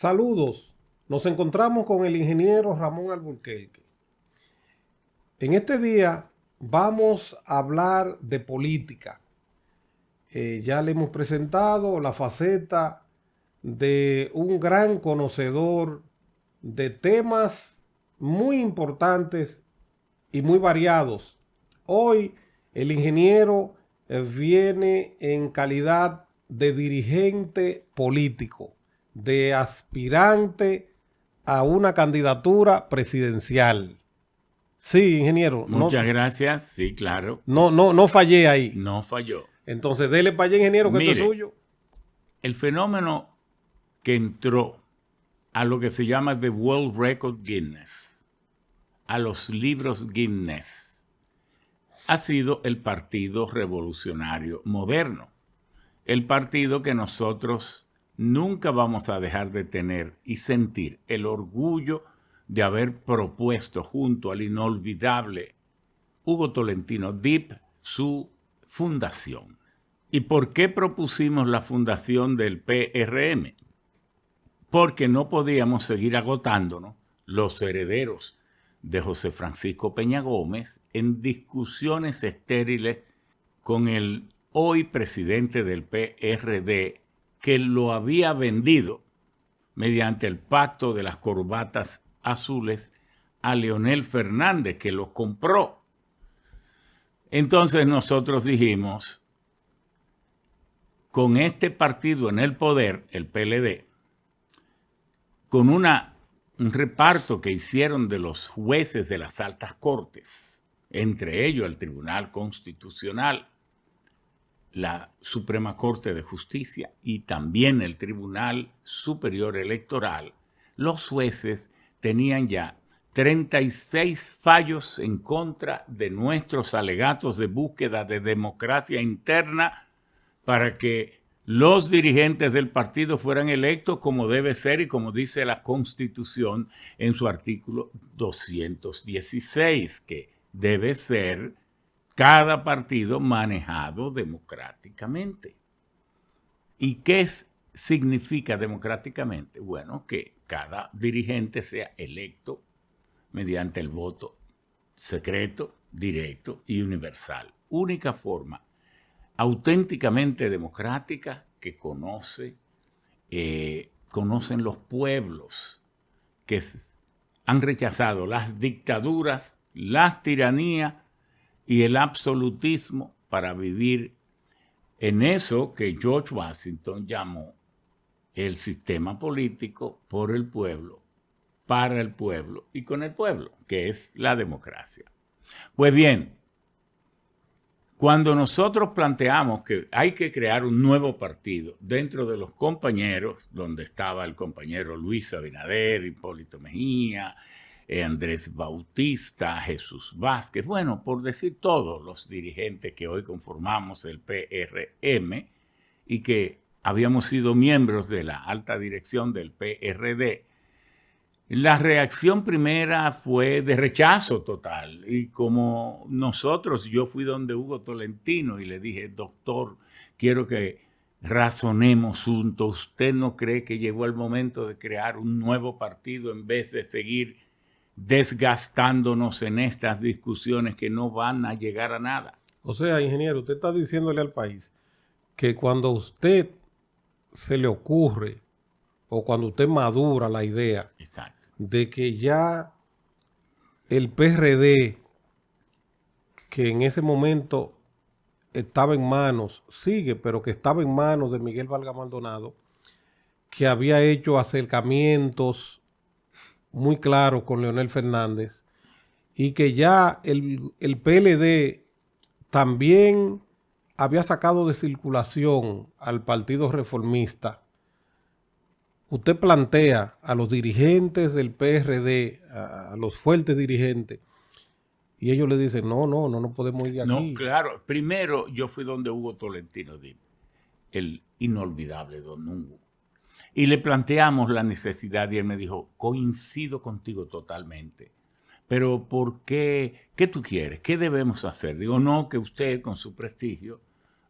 Saludos. Nos encontramos con el ingeniero Ramón Alburquerque. En este día vamos a hablar de política. Ya le hemos presentado la faceta de un gran conocedor de temas muy importantes y muy variados. Hoy el ingeniero viene en calidad de dirigente político, de aspirante a una candidatura presidencial. Sí, ingeniero. Muchas gracias. Sí, claro. No fallé ahí. No falló. Entonces, dele para allá, ingeniero, que Mire, esto es suyo. El fenómeno que entró a lo que se llama The World Record Guinness, a los libros Guinness, ha sido el Partido Revolucionario Moderno. El partido que nosotros nunca vamos a dejar de tener y sentir el orgullo de haber propuesto junto al inolvidable Hugo Tolentino Dipp su fundación. ¿Y por qué propusimos la fundación del PRM? Porque no podíamos seguir agotándonos los herederos de José Francisco Peña Gómez en discusiones estériles con el hoy presidente del PRD, que lo había vendido mediante el pacto de las corbatas azules a Leonel Fernández, que lo compró. Entonces nosotros dijimos, con este partido en el poder, el PLD, con un reparto que hicieron de los jueces de las altas cortes, entre ellos el Tribunal Constitucional, la Suprema Corte de Justicia y también el Tribunal Superior Electoral, los jueces tenían ya 36 fallos en contra de nuestros alegatos de búsqueda de democracia interna para que los dirigentes del partido fueran electos como debe ser y como dice la Constitución en su artículo 216, que debe ser cada partido manejado democráticamente. ¿Y qué significa democráticamente? Bueno, que cada dirigente sea electo mediante el voto secreto, directo y universal. Única forma auténticamente democrática que conocen los pueblos que han rechazado las dictaduras, las tiranías y el absolutismo para vivir en eso que George Washington llamó el sistema político por el pueblo, para el pueblo y con el pueblo, que es la democracia. Pues bien, cuando nosotros planteamos que hay que crear un nuevo partido dentro de los compañeros, donde estaba el compañero Luis Abinader, Hipólito Mejía, Andrés Bautista, Jesús Vázquez, bueno, por decir todos los dirigentes que hoy conformamos el PRM y que habíamos sido miembros de la alta dirección del PRD, la reacción primera fue de rechazo total. Y como nosotros, yo fui donde Hugo Tolentino y le dije, doctor, quiero que razonemos juntos. ¿Usted no cree que llegó el momento de crear un nuevo partido en vez de seguir desgastándonos en estas discusiones que no van a llegar a nada? O sea, ingeniero, usted está diciéndole al país que cuando a usted se le ocurre o cuando usted madura la idea de que ya el PRD, que en ese momento estaba en manos, sigue, pero que estaba en manos de Miguel Vargas Maldonado, que había hecho acercamientos muy claros con Leonel Fernández y que ya el PLD también había sacado de circulación al Partido Reformista. Usted plantea a los dirigentes del PRD, a los fuertes dirigentes, y ellos le dicen, no podemos ir de aquí. No, claro. Primero yo fui donde Hugo Tolentino Dipp, el inolvidable don Hugo, y le planteamos la necesidad y él me dijo, coincido contigo totalmente, pero ¿por qué? ¿Qué tú quieres? ¿Qué debemos hacer? Digo, no, que usted con su prestigio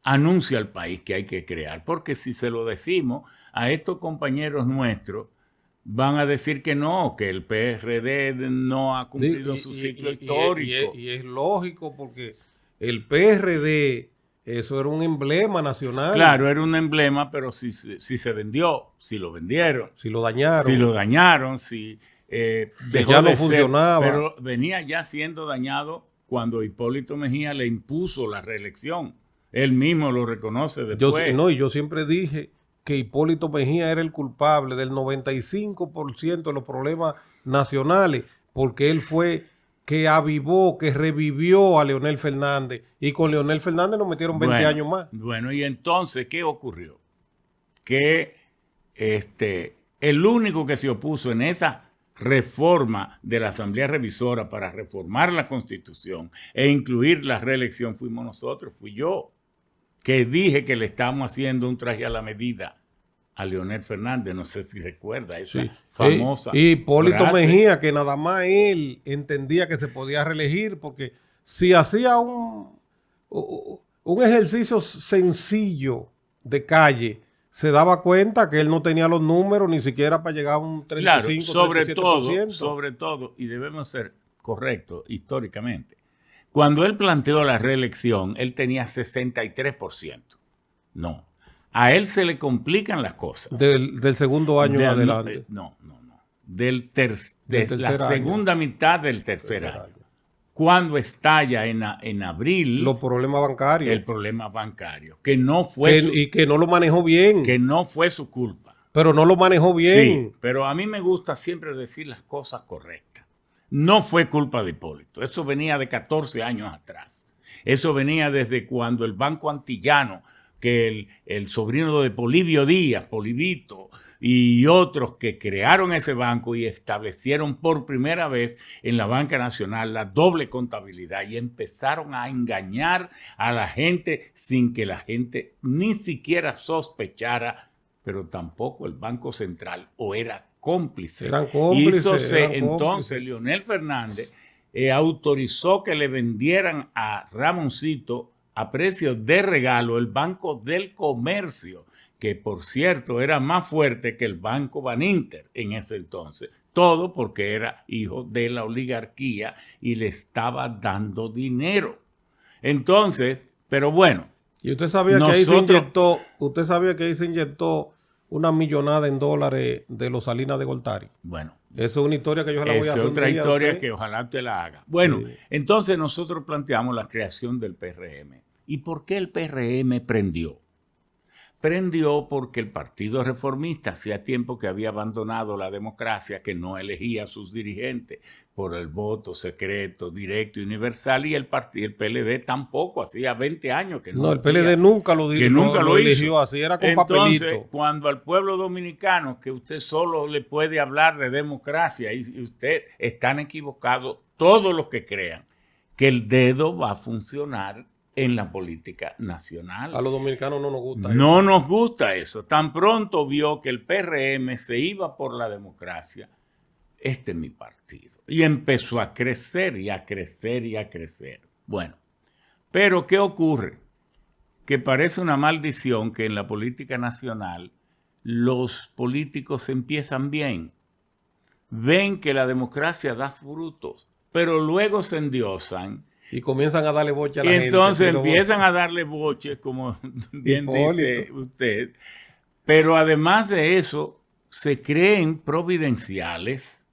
anuncie al país que hay que crear, porque si se lo decimos a estos compañeros nuestros, van a decir que no, que el PRD no ha cumplido su ciclo histórico. Y es lógico porque el PRD, eso era un emblema nacional. Claro, era un emblema, pero si se vendió, si lo vendieron. Si lo dañaron. Si lo dañaron, si dejó ya no de funcionaba. ser, pero venía ya siendo dañado cuando Hipólito Mejía le impuso la reelección. Él mismo lo reconoce después. Yo siempre dije que Hipólito Mejía era el culpable del 95% de los problemas nacionales, porque él fue que avivó, que revivió a Leonel Fernández, y con Leonel Fernández nos metieron 20 años más. Bueno, y entonces, ¿qué ocurrió? Que el único que se opuso en esa reforma de la Asamblea Revisora para reformar la Constitución e incluir la reelección fuimos nosotros, fui yo, que dije que le estábamos haciendo un traje a la medida a Leonel Fernández, no sé si recuerda esa famosa y Hipólito frase. Mejía, que nada más él entendía que se podía reelegir, porque si hacía un ejercicio sencillo de calle, se daba cuenta que él no tenía los números ni siquiera para llegar a un 35, claro, sobre todo, y debemos ser correctos históricamente, cuando él planteó la reelección, él tenía 63%. No. A él se le complican las cosas. Del segundo año en adelante. No. De la segunda mitad del tercer año. Cuando estalla en abril... Los problemas bancarios. El problema bancario. Que no fue y que no lo manejó bien. Que no fue su culpa. Pero no lo manejó bien. Sí, pero a mí me gusta siempre decir las cosas correctas. No fue culpa de Hipólito. Eso venía de 14 años atrás. Eso venía desde cuando el Banco Antillano, que el sobrino de Polibio Díaz, Polibito, y otros que crearon ese banco y establecieron por primera vez en la Banca Nacional la doble contabilidad y empezaron a engañar a la gente sin que la gente ni siquiera sospechara, pero tampoco el Banco Central o era cómplice. Eran cómplices. Entonces Leonel Fernández autorizó que le vendieran a Ramoncito a precio de regalo el Banco del Comercio, que por cierto era más fuerte que el Banco Baninter en ese entonces. Todo porque era hijo de la oligarquía y le estaba dando dinero. Entonces, pero bueno. Y usted sabía que ahí se inyectó una millonada en dólares de los Salinas de Gortari. Bueno. Eso es una historia que yo se la voy a hacer. Es otra historia que ojalá usted la haga. Bueno, sí. Entonces nosotros planteamos la creación del PRM. ¿Y por qué el PRM prendió? Prendió porque el Partido Reformista hacía tiempo que había abandonado la democracia, que no elegía a sus dirigentes por el voto secreto, directo y universal, y el PLD tampoco, hacía 20 años que no. No, el PLD nunca lo eligió así, era con Entonces, papelito. Cuando al pueblo dominicano, que usted solo le puede hablar de democracia, y usted están equivocados todos los que crean que el dedo va a funcionar en la política nacional. A los dominicanos no nos gusta eso. No nos gusta eso. Tan pronto vio que el PRM se iba por la democracia, este es mi partido. Y empezó a crecer y a crecer y a crecer. Bueno, pero ¿qué ocurre? Que parece una maldición que en la política nacional los políticos empiezan bien. Ven que la democracia da frutos, pero luego se endiosan. Y comienzan a darle boche a la gente. Entonces empiezan a darle boche, como bien dice usted. Pero además de eso, se creen providenciales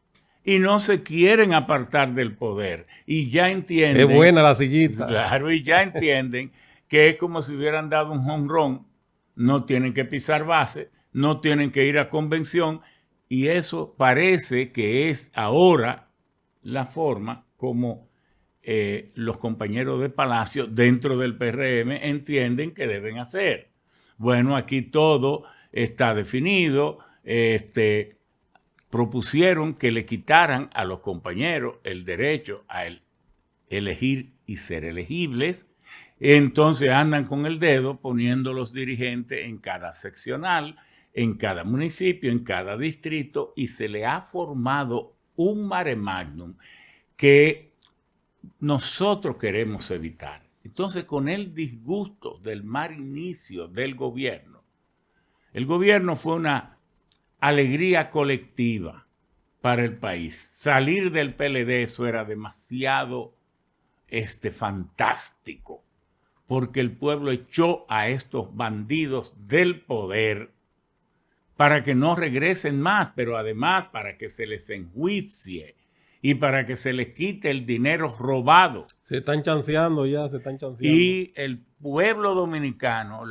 y no se quieren apartar del poder. Y ya entienden... Es buena la sillita. Claro, y ya entienden que es como si hubieran dado un jonrón. No tienen que pisar base, no tienen que ir a convención. Y eso parece que es ahora la forma como... los compañeros de Palacio dentro del PRM entienden que deben hacer. Bueno, aquí todo está definido. Propusieron que le quitaran a los compañeros el derecho a elegir y ser elegibles. Entonces andan con el dedo poniendo los dirigentes en cada seccional, en cada municipio, en cada distrito, y se le ha formado un mare magnum que nosotros queremos evitar. Entonces, con el disgusto del mal inicio del gobierno, el gobierno fue una alegría colectiva para el país. Salir del PLD, eso era demasiado fantástico, porque el pueblo echó a estos bandidos del poder para que no regresen más, pero además para que se les enjuicie y para que se les quite el dinero robado. Se están chanceando ya, se están chanceando. Y el pueblo dominicano,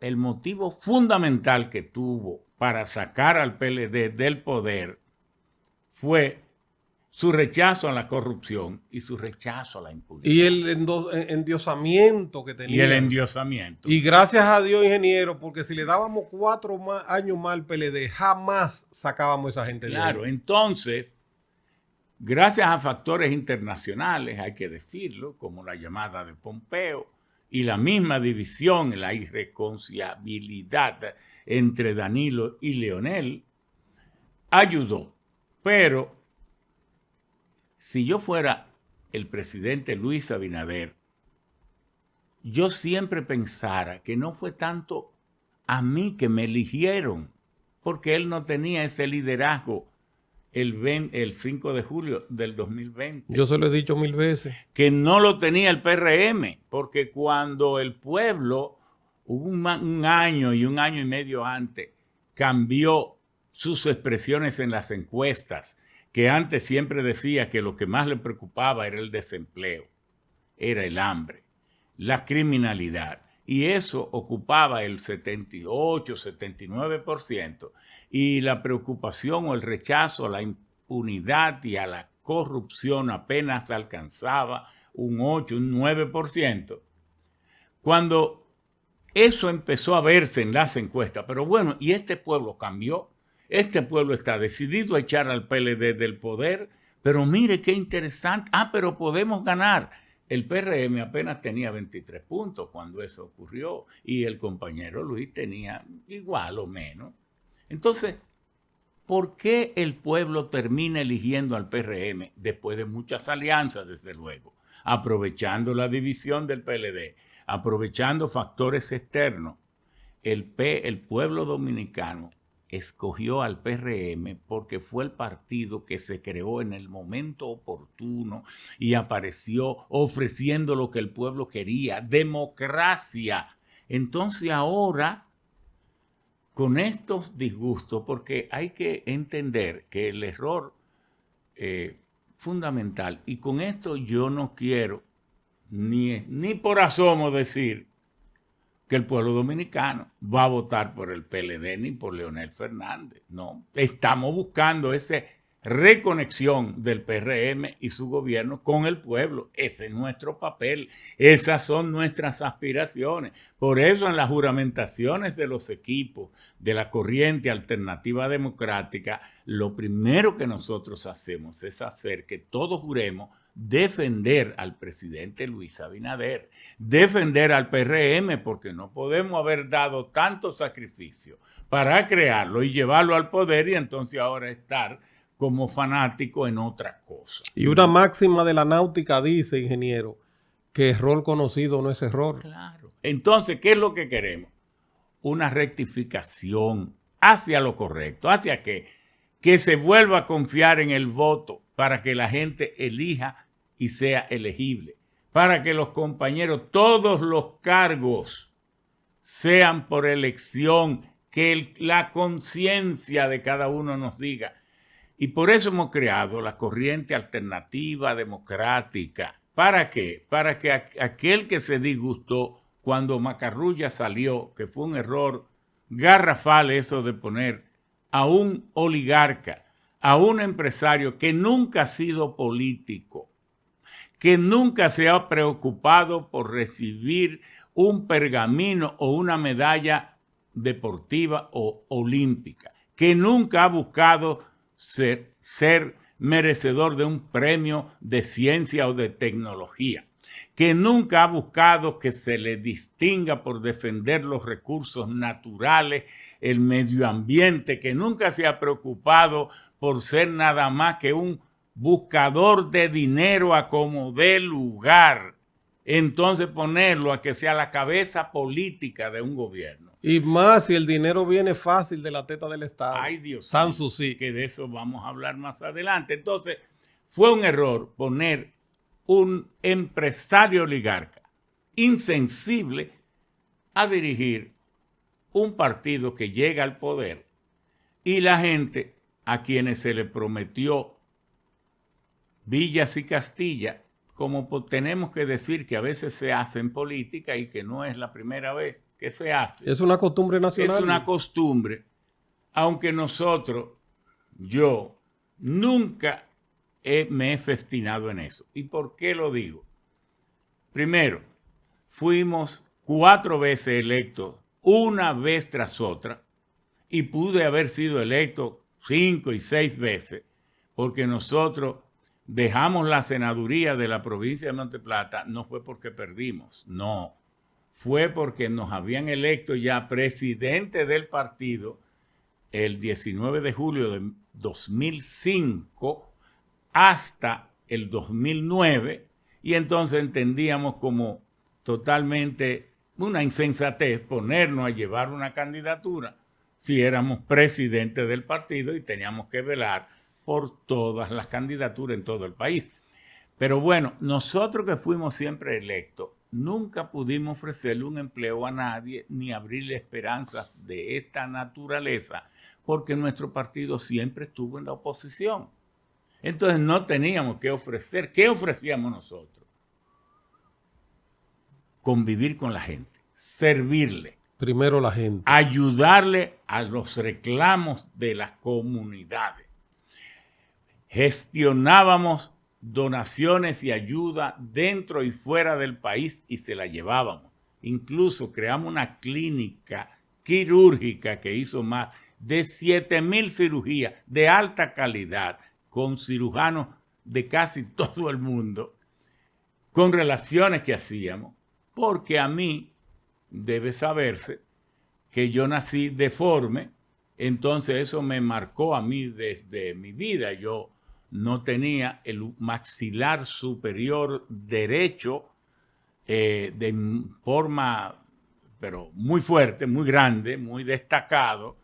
el motivo fundamental que tuvo para sacar al PLD del poder fue su rechazo a la corrupción y su rechazo a la impunidad. Y el endiosamiento que tenía. Y el endiosamiento. Y gracias a Dios, ingeniero, porque si le dábamos 4 años más al PLD, jamás sacábamos a esa gente. Claro, entonces, gracias a factores internacionales, hay que decirlo, como la llamada de Pompeo y la misma división, la irreconciliabilidad entre Danilo y Leonel, ayudó. Pero si yo fuera el presidente Luis Abinader, yo siempre pensara que no fue tanto a mí que me eligieron, porque él no tenía ese liderazgo el 5 de julio del 2020. Yo se lo he dicho 1000 veces. Que no lo tenía el PRM, porque cuando el pueblo, hubo un año y un año y medio antes, cambió sus expresiones en las encuestas, que antes siempre decía que lo que más le preocupaba era el desempleo, era el hambre, la criminalidad. Y eso ocupaba el 78, 79%. Y la preocupación o el rechazo a la impunidad y a la corrupción apenas alcanzaba un 8, un 9%. Cuando eso empezó a verse en las encuestas, pero bueno, y este pueblo cambió. Este pueblo está decidido a echar al PLD del poder, pero mire qué interesante. Pero podemos ganar. El PRM apenas tenía 23 puntos cuando eso ocurrió y el compañero Luis tenía igual o menos. Entonces, ¿por qué el pueblo termina eligiendo al PRM después de muchas alianzas, desde luego? Aprovechando la división del PLD, aprovechando factores externos. El pueblo dominicano escogió al PRM porque fue el partido que se creó en el momento oportuno y apareció ofreciendo lo que el pueblo quería, democracia. Entonces ahora, con estos disgustos, porque hay que entender que el error fundamental, y con esto yo no quiero ni por asomo decir que el pueblo dominicano va a votar por el PLD ni por Leonel Fernández. No, estamos buscando esa reconexión del PRM y su gobierno con el pueblo. Ese es nuestro papel, esas son nuestras aspiraciones. Por eso en las juramentaciones de los equipos de la corriente alternativa democrática, lo primero que nosotros hacemos es hacer que todos juremos defender al presidente Luis Abinader, defender al PRM, porque no podemos haber dado tanto sacrificio para crearlo y llevarlo al poder y entonces ahora estar como fanático en otra cosa. Y una máxima de la náutica dice, ingeniero, que error conocido no es error. Claro. Entonces, ¿qué es lo que queremos? Una rectificación hacia lo correcto, hacia que se vuelva a confiar en el voto para que la gente elija y sea elegible, para que los compañeros, todos los cargos sean por elección, que la conciencia de cada uno nos diga. Y por eso hemos creado la corriente alternativa democrática. ¿Para qué? Para que aquel que se disgustó cuando Macarrulla salió, que fue un error garrafal eso de poner a un oligarca, a un empresario que nunca ha sido político, que nunca se ha preocupado por recibir un pergamino o una medalla deportiva o olímpica, que nunca ha buscado ser merecedor de un premio de ciencia o de tecnología, que nunca ha buscado que se le distinga por defender los recursos naturales, el medio ambiente, que nunca se ha preocupado por ser nada más que un buscador de dinero a como dé lugar, entonces ponerlo a que sea la cabeza política de un gobierno. Y más si el dinero viene fácil de la teta del Estado. Ay, Dios Sansu sí. Que de eso vamos a hablar más adelante. Entonces, fue un error poner un empresario oligarca insensible a dirigir un partido que llega al poder y la gente a quienes se le prometió villas y Castilla, como tenemos que decir que a veces se hace en política y que no es la primera vez que se hace. Es una costumbre nacional. Es una costumbre, aunque nosotros, yo, nunca me he festinado en eso. ¿Y por qué lo digo? Primero, fuimos 4 veces electos, una vez tras otra, y pude haber sido electo 5 y 6 veces, porque nosotros dejamos la senaduría de la provincia de Monte Plata, no fue porque perdimos, no. Fue porque nos habían electo ya presidente del partido el 19 de julio de 2005 hasta el 2009, y entonces entendíamos como totalmente una insensatez ponernos a llevar una candidatura si éramos presidente del partido y teníamos que velar por todas las candidaturas en todo el país. Pero bueno, nosotros que fuimos siempre electos, nunca pudimos ofrecerle un empleo a nadie ni abrirle esperanzas de esta naturaleza, porque nuestro partido siempre estuvo en la oposición. Entonces no teníamos que ofrecer. ¿Qué ofrecíamos nosotros? Convivir con la gente, servirle. Primero la gente. Ayudarle a los reclamos de las comunidades. Gestionábamos donaciones y ayuda dentro y fuera del país y se la llevábamos. Incluso creamos una clínica quirúrgica que hizo más de 7,000 cirugías de alta calidad con cirujanos de casi todo el mundo, con relaciones que hacíamos, porque a mí debe saberse que yo nací deforme, entonces eso me marcó a mí desde mi vida. Yo no tenía el maxilar superior derecho de forma, pero muy fuerte, muy grande, muy destacado.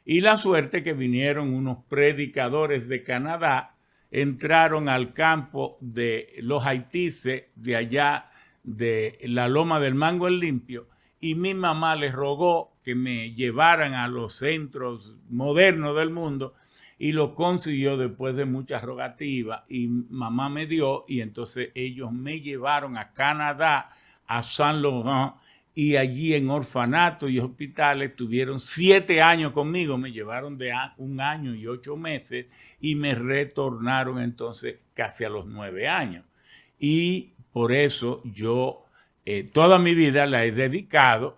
Y la suerte que vinieron unos predicadores de Canadá, entraron al campo de los haitises de allá de la Loma del Mango el Limpio, y mi mamá les rogó que me llevaran a los centros modernos del mundo, y lo consiguió después de muchas rogativas, y mamá me dio, y entonces ellos me llevaron a Canadá, a Saint Laurent, y allí en orfanatos y hospitales tuvieron 7 años conmigo, me llevaron de 1 año y 8 meses y me retornaron entonces casi a los 9 años. Y por eso yo toda mi vida la he dedicado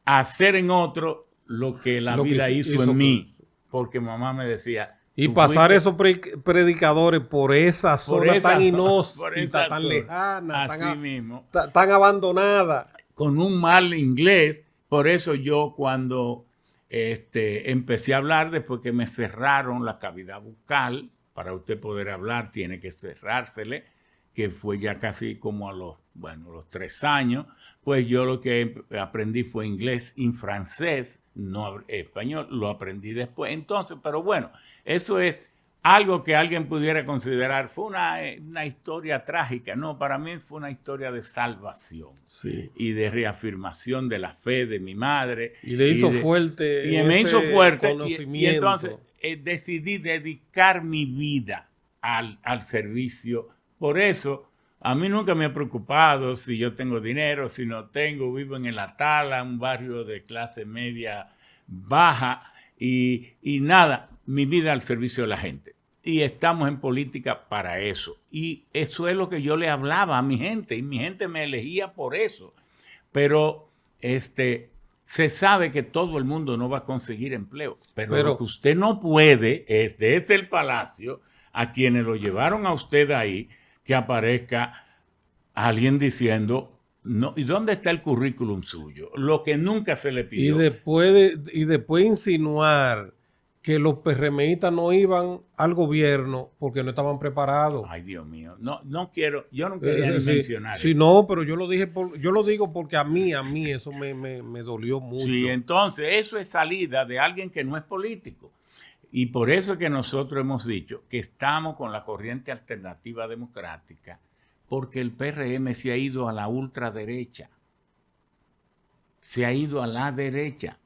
a hacer en otro lo que la vida hizo en mí, porque mamá me decía... Y pasar esos predicadores por esa zona tan inhóspita, tan lejana, tan abandonada. Con un mal inglés. Por eso yo cuando empecé a hablar, después que me cerraron la cavidad bucal, para usted poder hablar tiene que cerrársele, que fue ya casi como a los 3 años, pues yo lo que aprendí fue inglés y francés, no español, lo aprendí después. Entonces, pero bueno, eso es algo que alguien pudiera considerar, fue una historia trágica. No, para mí fue una historia de salvación, sí, y de reafirmación de la fe de mi madre. Y le hizo fuerte. Y me hizo fuerte. Y entonces decidí dedicar mi vida al servicio. Por eso, a mí nunca me ha preocupado si yo tengo dinero, si no tengo. Vivo en el Atala, un barrio de clase media baja, y nada, mi vida al servicio de la gente. Y estamos en política para eso. Y eso es lo que yo le hablaba a mi gente, y mi gente me elegía por eso. Pero se sabe que todo el mundo no va a conseguir empleo. Pero lo que usted no puede es, desde el palacio, a quienes lo llevaron a usted ahí, que aparezca alguien diciendo, no, ¿y dónde está el currículum suyo? Lo que nunca se le pidió. Y después insinuar que los PRMistas no iban al gobierno porque no estaban preparados. Ay, Dios mío. No quiero, yo no quería ni mencionar eso. Sí, no, pero yo lo dije, yo lo digo porque a mí eso me dolió mucho. Sí, entonces eso es salida de alguien que no es político. Y por eso es que nosotros hemos dicho que estamos con la corriente alternativa democrática, porque el PRM se ha ido a la ultraderecha. Se ha ido a la derecha.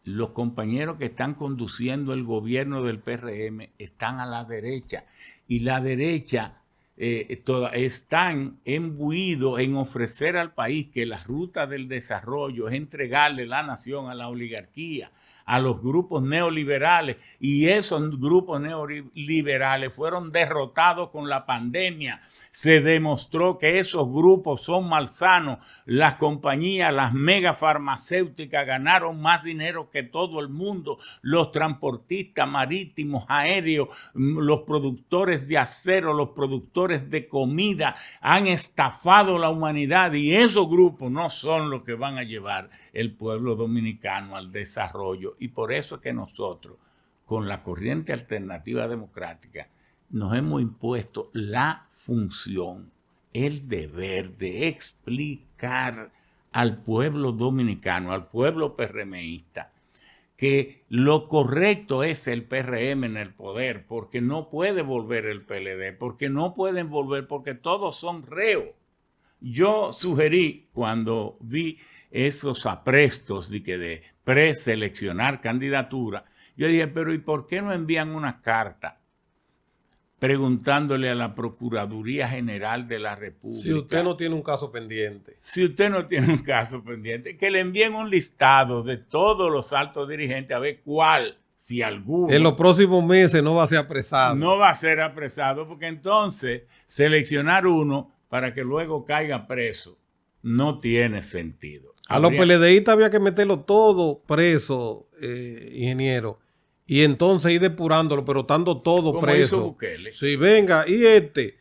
Los compañeros que están conduciendo el gobierno del PRM están a la derecha. Y la derecha están imbuidos en ofrecer al país que la ruta del desarrollo es entregarle la nación a la oligarquía, a los grupos neoliberales, y esos grupos neoliberales fueron derrotados con la pandemia. Se demostró que esos grupos son malsanos. Las compañías, las megafarmacéuticas ganaron más dinero que todo el mundo. Los transportistas marítimos, aéreos, los productores de acero, los productores de comida han estafado la humanidad, y esos grupos no son los que van a llevar el pueblo dominicano al desarrollo. Y por eso es que nosotros, con la corriente alternativa democrática, nos hemos impuesto la función, el deber de explicar al pueblo dominicano, al pueblo PRMista, que lo correcto es el PRM en el poder, porque no puede volver el PLD, porque no pueden volver, porque todos son reos. Yo sugerí, cuando vi esos aprestos de preseleccionar candidatura, yo dije, pero ¿y por qué no envían una carta preguntándole a la Procuraduría General de la República? Si usted no tiene un caso pendiente. Si usted no tiene un caso pendiente, que le envíen un listado de todos los altos dirigentes a ver cuál, si alguno. En los próximos meses no va a ser apresado. No va a ser apresado, porque entonces seleccionar uno para que luego caiga preso no tiene sentido. A los PLDistas había que meterlo todo preso, ingeniero. Y entonces ir depurándolo, pero estando todo como preso. Hizo Bukele. Sí, venga, y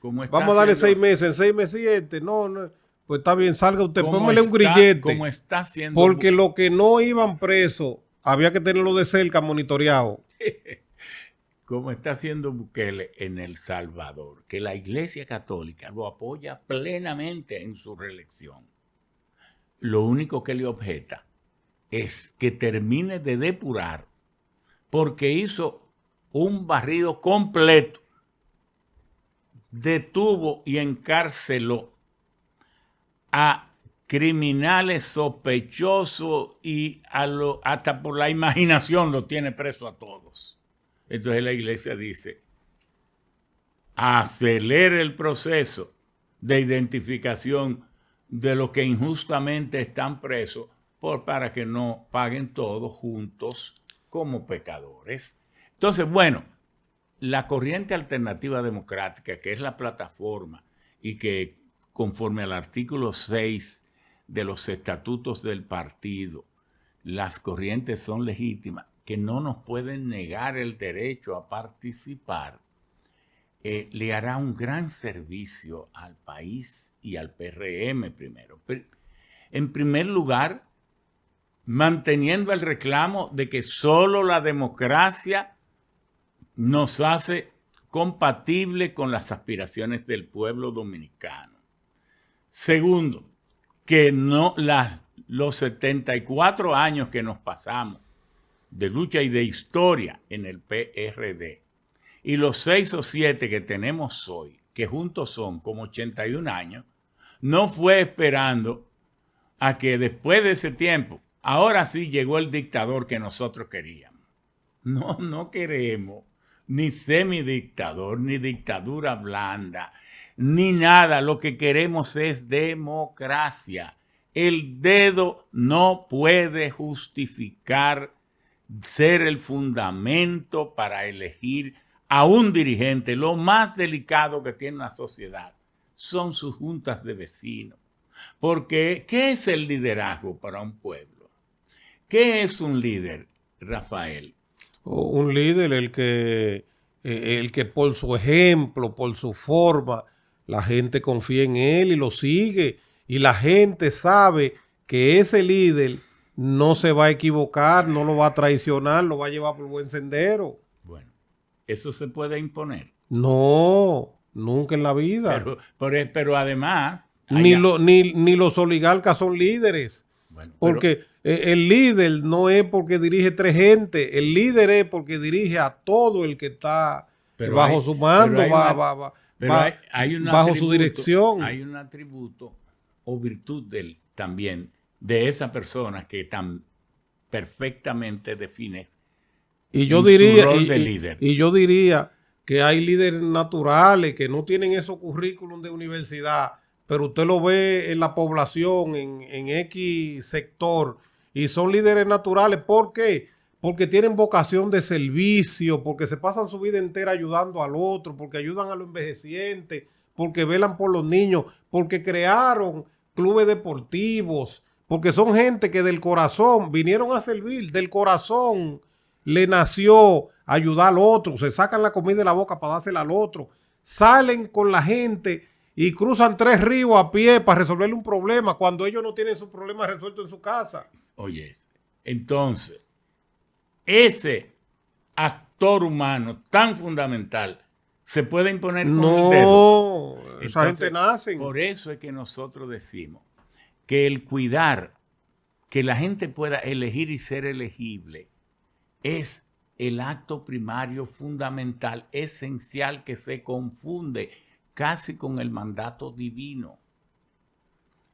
vamos a darle 6 meses, en 6 meses y no, pues está bien, salga usted, póngale un grillete. Como está haciendo porque los que no iban presos, había que tenerlo de cerca monitoreado. Como está haciendo Bukele en El Salvador, que la Iglesia Católica lo apoya plenamente en su reelección. Lo único que le objeta es que termine de depurar, porque hizo un barrido completo, detuvo y encarceló a criminales sospechosos y hasta por la imaginación lo tiene preso a todos. Entonces la iglesia dice, acelere el proceso de identificación de los que injustamente están presos para que no paguen todos juntos como pecadores. Entonces, bueno, la corriente alternativa democrática, que es la plataforma y que conforme al artículo 6 de los estatutos del partido, las corrientes son legítimas, que no nos pueden negar el derecho a participar, le hará un gran servicio al país y al PRM primero. En primer lugar, manteniendo el reclamo de que solo la democracia nos hace compatible con las aspiraciones del pueblo dominicano. Segundo, que los 74 años que nos pasamos de lucha y de historia en el PRD y los 6 o 7 que tenemos hoy, que juntos son como 81 años, no fue esperando a que después de ese tiempo, ahora sí llegó el dictador que nosotros queríamos. No queremos ni semidictador, ni dictadura blanda, ni nada. Lo que queremos es democracia. El dedo no puede justificar ser el fundamento para elegir a un dirigente. Lo más delicado que tiene una sociedad son sus juntas de vecinos. Porque, ¿qué es el liderazgo para un pueblo? ¿Qué es un líder, Rafael? Un líder el que por su ejemplo, por su forma, la gente confía en él y lo sigue. Y la gente sabe que ese líder no se va a equivocar, no lo va a traicionar, lo va a llevar por buen sendero. Bueno, ¿eso se puede imponer? No, nunca en la vida. Pero además... Ni los oligarcas son líderes. Bueno, porque el líder no es porque dirige 3 gente, el líder es porque dirige a todo el que está bajo su mando, bajo su dirección. Hay un atributo o virtud también de esa persona que tan perfectamente define su rol de líder. Y yo diría que hay líderes naturales que no tienen esos currículum de universidad, pero usted lo ve en la población, en X sector, y son líderes naturales. ¿Por qué? Porque tienen vocación de servicio, porque se pasan su vida entera ayudando al otro, porque ayudan a los envejecientes, porque velan por los niños, porque crearon clubes deportivos, porque son gente que del corazón vinieron a servir, del corazón le nació ayudar al otro, se sacan la comida de la boca para dársela al otro, salen con la gente y cruzan 3 ríos a pie para resolverle un problema cuando ellos no tienen su problema resuelto en su casa. Oye, entonces, ese actor humano tan fundamental se puede imponer con el dedo. No, esa gente nace. Por eso es que nosotros decimos que el cuidar que la gente pueda elegir y ser elegible es el acto primario fundamental, esencial, que se confunde casi con el mandato divino.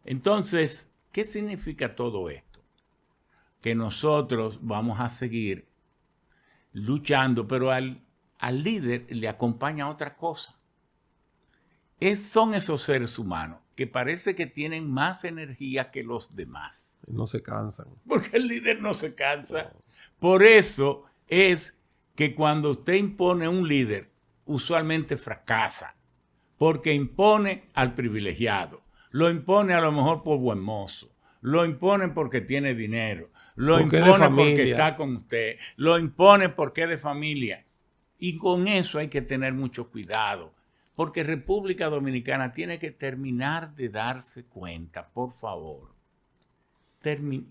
Entonces, ¿qué significa todo esto? Que nosotros vamos a seguir luchando, pero al líder le acompaña otra cosa. Son esos seres humanos que parece que tienen más energía que los demás. No se cansan. Porque el líder no se cansa. No. Por eso es que cuando usted impone un líder, usualmente fracasa. Porque impone al privilegiado. Lo impone a lo mejor por buen mozo. Lo impone porque tiene dinero. Lo impone porque está con usted. Lo impone porque es de familia. Y con eso hay que tener mucho cuidado. Porque República Dominicana tiene que terminar de darse cuenta, por favor.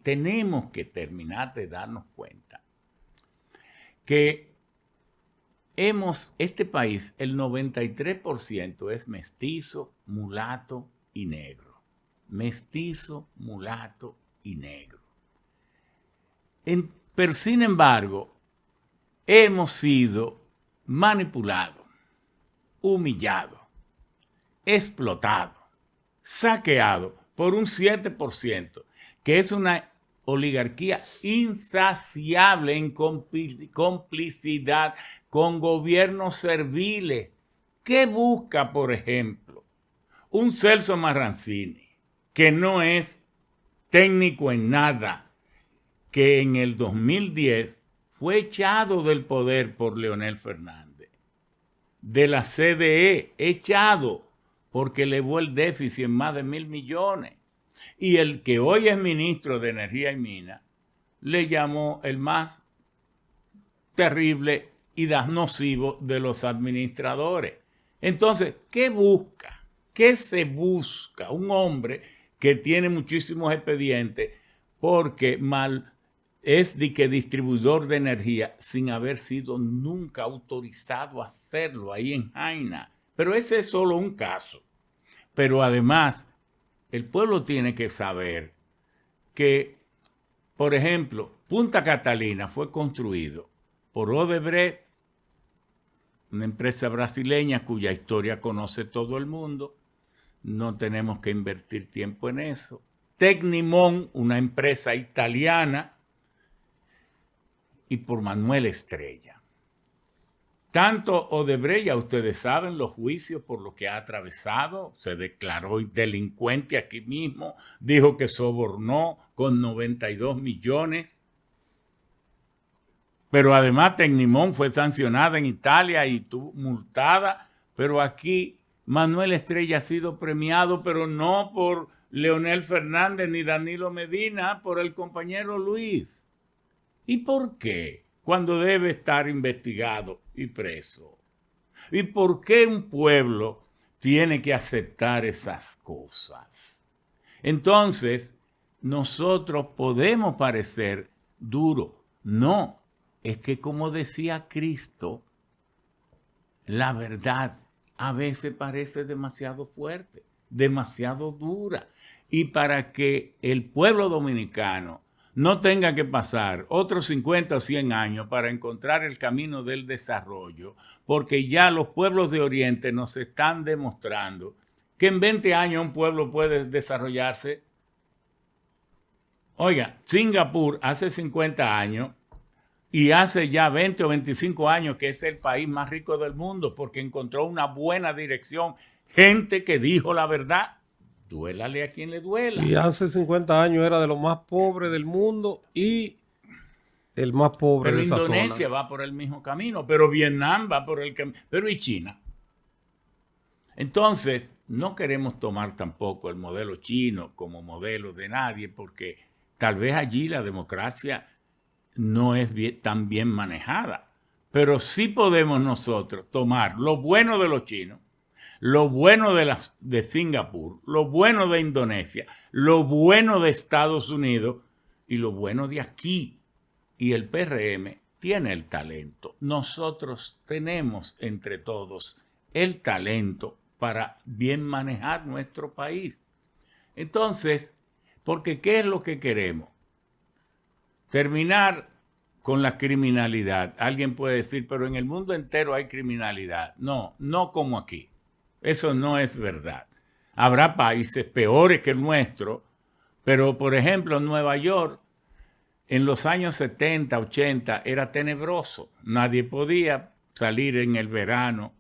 Tenemos que terminar de darnos cuenta que este país, el 93% es mestizo, mulato y negro. Mestizo, mulato y negro. Pero sin embargo, hemos sido manipulados, humillados, explotados, saqueados por un 7%, que es una oligarquía insaciable en complicidad con gobiernos serviles. ¿Qué busca, por ejemplo, un Celso Marrancini, que no es técnico en nada, que en el 2010 fue echado del poder por Leonel Fernández, de la CDE, echado porque elevó el déficit en más de 1.000 millones? Y el que hoy es ministro de Energía y Minas le llamó el más terrible y nocivo de los administradores. Entonces, ¿qué busca? ¿Qué se busca? Un hombre que tiene muchísimos expedientes porque es distribuidor de energía sin haber sido nunca autorizado a hacerlo ahí en Jaina. Pero ese es solo un caso. Pero además, el pueblo tiene que saber que, por ejemplo, Punta Catalina fue construido por Odebrecht, una empresa brasileña cuya historia conoce todo el mundo. No tenemos que invertir tiempo en eso. Tecnimont, una empresa italiana, y por Manuel Estrella. Tanto Odebrecht, ya ustedes saben los juicios por lo que ha atravesado, se declaró delincuente aquí mismo, dijo que sobornó con 92 millones. Pero además Tecnimont fue sancionada en Italia y multada, pero aquí Manuel Estrella ha sido premiado, pero no por Leonel Fernández ni Danilo Medina, por el compañero Luis. ¿Y por qué? Cuando debe estar investigado y preso. ¿Y por qué un pueblo tiene que aceptar esas cosas? Entonces, nosotros podemos parecer duros. No, es que como decía Cristo, la verdad a veces parece demasiado fuerte, demasiado dura. Y para que el pueblo dominicano no tenga que pasar otros 50 o 100 años para encontrar el camino del desarrollo, porque ya los pueblos de Oriente nos están demostrando que en 20 años un pueblo puede desarrollarse. Oiga, Singapur hace 50 años y hace ya 20 o 25 años que es el país más rico del mundo porque encontró una buena dirección, gente que dijo la verdad. Duélale a quien le duela. Y hace 50 años era de los más pobres del mundo y el más pobre de esa zona. Pero Indonesia va por el mismo camino, pero Vietnam va por el camino, pero ¿y China? Entonces, no queremos tomar tampoco el modelo chino como modelo de nadie, porque tal vez allí la democracia no es tan bien manejada, pero sí podemos nosotros tomar lo bueno de los chinos, lo bueno de Singapur, lo bueno de Indonesia, lo bueno de Estados Unidos y lo bueno de aquí. Y el PRM tiene el talento. Nosotros tenemos entre todos el talento para bien manejar nuestro país. Entonces, porque ¿qué es lo que queremos? Terminar con la criminalidad. Alguien puede decir, pero en el mundo entero hay criminalidad. No, no como aquí. Eso no es verdad. Habrá países peores que el nuestro, pero por ejemplo en Nueva York, en los años 70, 80, era tenebroso. Nadie podía salir en el verano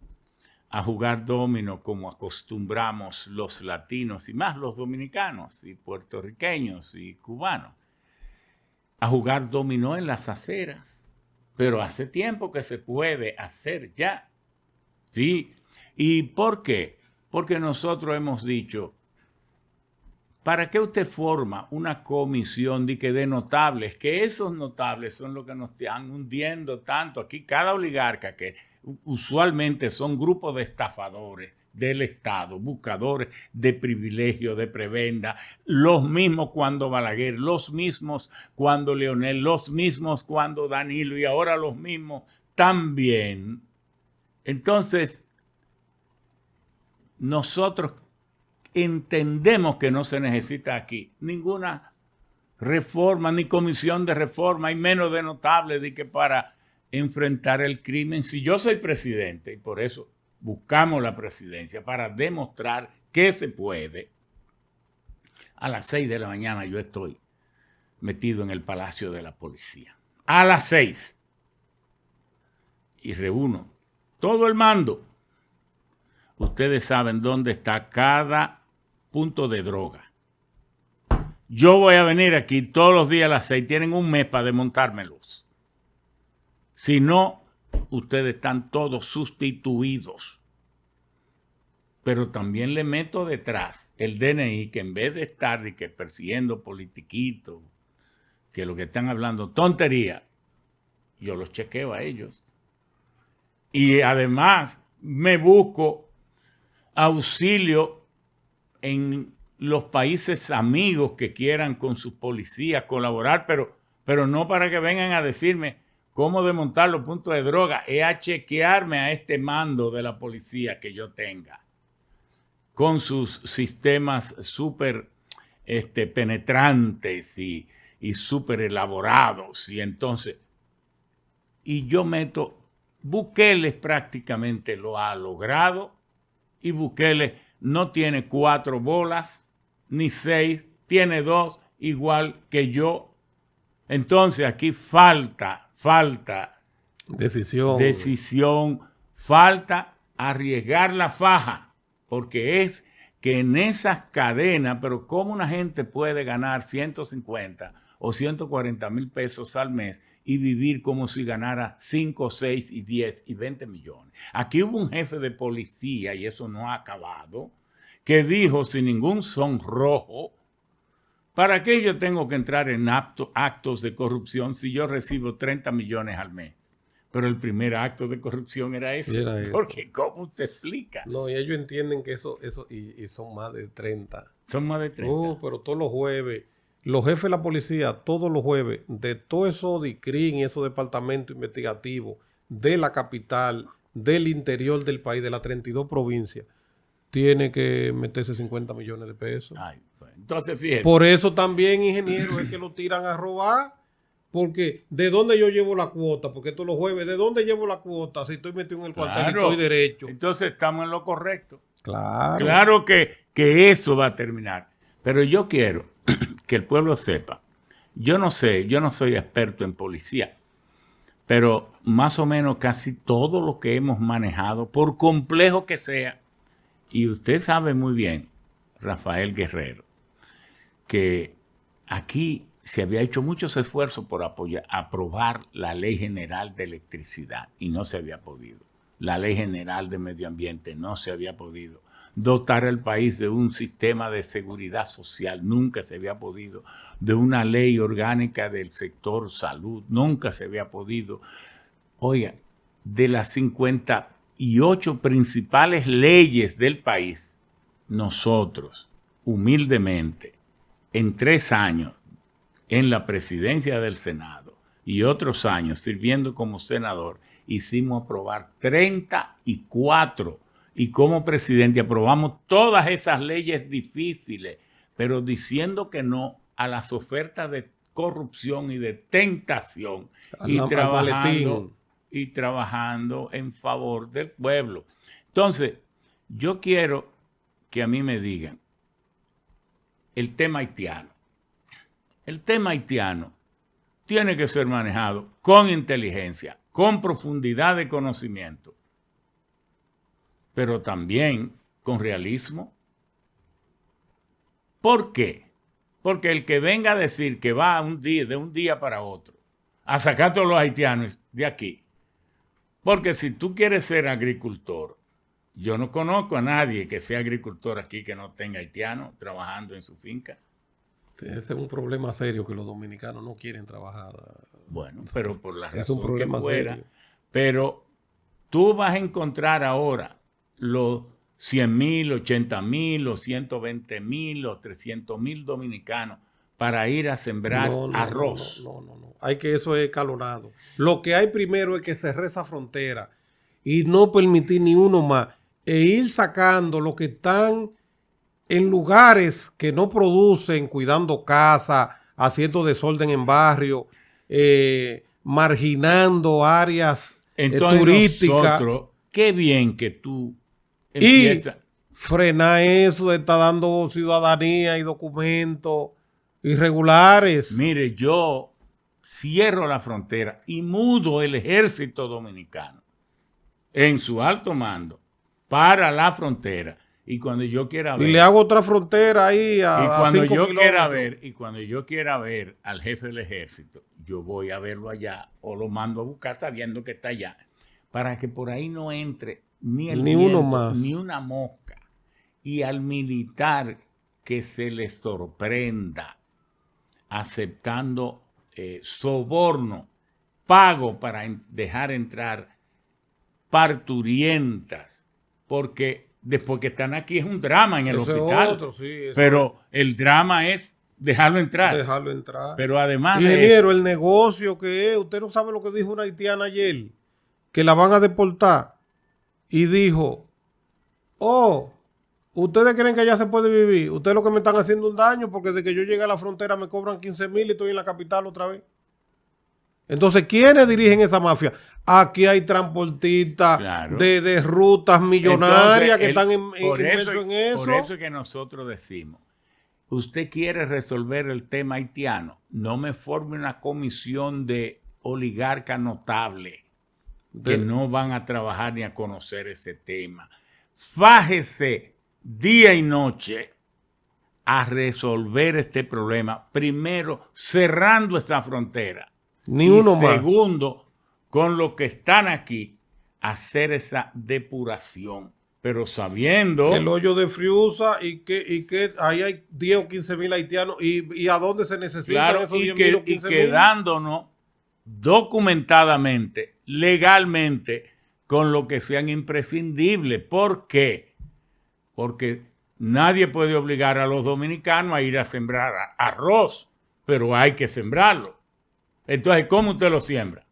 a jugar dominó como acostumbramos los latinos y más los dominicanos y puertorriqueños y cubanos. A jugar dominó en las aceras. Pero hace tiempo que se puede hacer ya. Sí. ¿Y por qué? Porque nosotros hemos dicho, ¿para qué usted forma una comisión de notables? Que esos notables son los que nos están hundiendo tanto. Aquí cada oligarca, que usualmente son grupos de estafadores del Estado, buscadores de privilegios, de prebenda, los mismos cuando Balaguer, los mismos cuando Leonel, los mismos cuando Danilo y ahora los mismos también. Entonces, nosotros entendemos que no se necesita aquí ninguna reforma, ni comisión de reforma, y menos de notable de que para enfrentar el crimen. Si yo soy presidente, y por eso buscamos la presidencia, para demostrar que se puede, a las 6 de la mañana yo estoy metido en el Palacio de la Policía. A las 6. Y reúno todo el mando. Ustedes saben dónde está cada punto de droga. Yo voy a venir aquí todos los días a las 6. Tienen un mes para desmontármelos. Si no, ustedes están todos sustituidos. Pero también le meto detrás el DNI, que en vez de estar persiguiendo politiquitos, que lo que están hablando tontería, yo los chequeo a ellos. Y además me busco auxilio en los países amigos que quieran con sus policías colaborar, pero no para que vengan a decirme cómo desmontar los puntos de droga, es a chequearme a este mando de la policía que yo tenga, con sus sistemas súper penetrantes y súper elaborados. Y entonces, y yo meto, Bukele prácticamente lo ha logrado, y Bukele no tiene 4 bolas, ni 6, tiene 2, igual que yo. Entonces aquí falta decisión, falta arriesgar la faja, porque es que en esas cadenas, pero ¿cómo una gente puede ganar 150 o 140 mil pesos al mes y vivir como si ganara 5, 6 y 10 y 20 millones? Aquí hubo un jefe de policía, y eso no ha acabado, que dijo sin ningún sonrojo, ¿para qué yo tengo que entrar en actos de corrupción si yo recibo 30 millones al mes? Pero el primer acto de corrupción era ese. Porque ¿cómo usted explica? No, y ellos entienden que eso y son más de 30. Son más de 30. Pero todos los jueves los jefes de la policía todos los jueves de todo eso DICRIN y esos departamentos investigativos de la capital, del interior del país, de las 32 provincias, tiene que meterse 50 millones de pesos. Ay, pues, entonces, fíjate. Por eso también, ingeniero, es que lo tiran a robar. Porque, ¿de dónde yo llevo la cuota? Porque todos los jueves, ¿de dónde llevo la cuota? Si estoy metido en el cuartel y estoy derecho. Entonces estamos en lo correcto. Claro. Claro que eso va a terminar. Pero yo quiero que el pueblo sepa. Yo no sé, yo no soy experto en policía, pero más o menos casi todo lo que hemos manejado, por complejo que sea, y usted sabe muy bien, Rafael Guerrero, que aquí se había hecho muchos esfuerzos por aprobar la Ley General de Electricidad y no se había podido. La Ley General de Medio Ambiente no se había podido. Dotar al país de un sistema de seguridad social nunca se había podido. De una ley orgánica del sector salud nunca se había podido. Oiga, de las 58 principales leyes del país, nosotros, humildemente, en 3 años, en la presidencia del Senado y otros años sirviendo como senador, hicimos aprobar 34 y como presidente aprobamos todas esas leyes difíciles, pero diciendo que no a las ofertas de corrupción y de tentación y trabajando en favor del pueblo. Entonces, yo quiero que a mí me digan el tema haitiano. El tema haitiano tiene que ser manejado con inteligencia, con profundidad de conocimiento, pero también con realismo. ¿Por qué? Porque el que venga a decir que va de un día para otro a sacar a todos los haitianos de aquí, porque si tú quieres ser agricultor, yo no conozco a nadie que sea agricultor aquí que no tenga haitiano trabajando en su finca. Ese es un problema serio que los dominicanos no quieren trabajar. Bueno, pero por la razón es un problema que fuera. serio. Pero tú vas a encontrar ahora los 100,000, 80,000, los 120,000, los 300,000 dominicanos para ir a sembrar arroz. No. Hay que eso es escalonado. Lo que hay primero es que cerrar esa frontera y no permitir ni uno más e ir sacando lo que están en lugares que no producen, cuidando casas, haciendo desorden en barrio, marginando áreas turísticas. Nosotros, qué bien que tú empiezas. Y frenar eso de estar dando ciudadanía y documentos irregulares. Mire, yo cierro la frontera y mudo el ejército dominicano en su alto mando para la frontera. Y cuando yo quiera ver. Y le hago otra frontera ahí a 5 kilómetros. Y cuando yo quiera ver al jefe del ejército, yo voy a verlo allá o lo mando a buscar sabiendo que está allá. Para que por ahí no entre ni el viento, uno más, ni una mosca. Y al militar que se le sorprenda aceptando soborno, pago para dejar entrar parturientas, porque después que están aquí es un drama en el hospital. Pero el drama es dejarlo entrar. Pero además ingeniero, el negocio que es, usted no sabe lo que dijo una haitiana ayer, que la van a deportar. Y dijo, ¿ustedes creen que allá se puede vivir? Ustedes lo que me están haciendo un daño porque desde que yo llegué a la frontera me cobran 15,000 y estoy en la capital otra vez. Entonces, ¿quiénes dirigen esa mafia? Aquí hay transportistas de rutas millonarias que están inmersos en eso. Por eso es que nosotros decimos, usted quiere resolver el tema haitiano, no me forme una comisión de oligarcas notables que no van a trabajar ni a conocer ese tema. Fájese día y noche a resolver este problema. Primero, cerrando esa frontera. Ni uno más. Segundo, con los que están aquí, hacer esa depuración. Pero sabiendo... El hoyo de Friusa y que ahí hay 10 o 15,000 haitianos. ¿Y a dónde se necesitan esos 10,000 o 15,000? Y quedándonos documentadamente, legalmente, con lo que sean imprescindibles. ¿Por qué? Porque nadie puede obligar a los dominicanos a ir a sembrar arroz pero hay que sembrarlo. Entonces, ¿cómo usted lo siembra?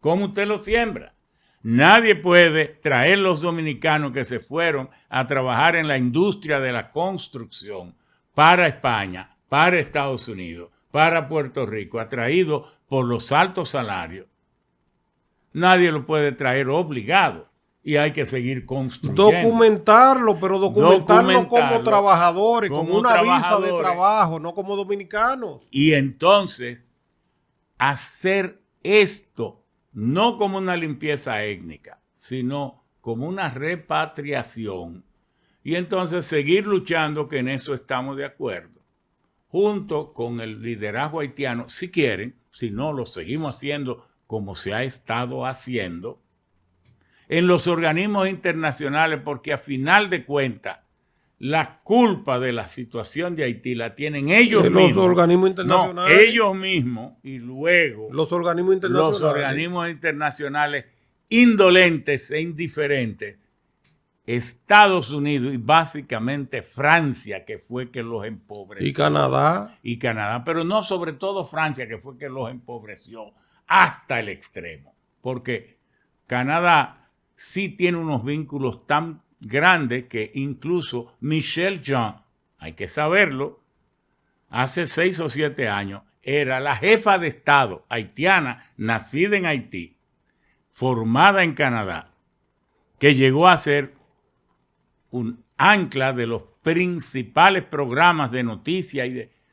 ¿Cómo usted lo siembra? Nadie puede traer los dominicanos que se fueron a trabajar en la industria de la construcción para España, para Estados Unidos, para Puerto Rico, atraídos por los altos salarios. Nadie lo puede traer obligado y hay que seguir construyendo. Documentarlo, pero documentarlo como trabajadores, con una visa de trabajo, no como dominicanos. Y entonces, hacer esto no como una limpieza étnica, sino como una repatriación. Y entonces seguir luchando, que en eso estamos de acuerdo, junto con el liderazgo haitiano, si quieren, si no, lo seguimos haciendo como se ha estado haciendo, en los organismos internacionales, porque a final de cuentas, la culpa de la situación de Haití la tienen ellos mismos. Los organismos internacionales. No, ellos mismos, y luego los organismos internacionales. Los organismos internacionales indolentes e indiferentes. Estados Unidos y básicamente Francia, que fue que los empobreció. Y Canadá. Y Canadá, pero no sobre todo Francia, que fue que los empobreció hasta el extremo. Porque Canadá sí tiene unos vínculos tan grandes que incluso Michelle Jean, hay que saberlo, hace 6 o 7 años, era la jefa de Estado haitiana, nacida en Haití, formada en Canadá, que llegó a ser un ancla de los principales programas de noticias,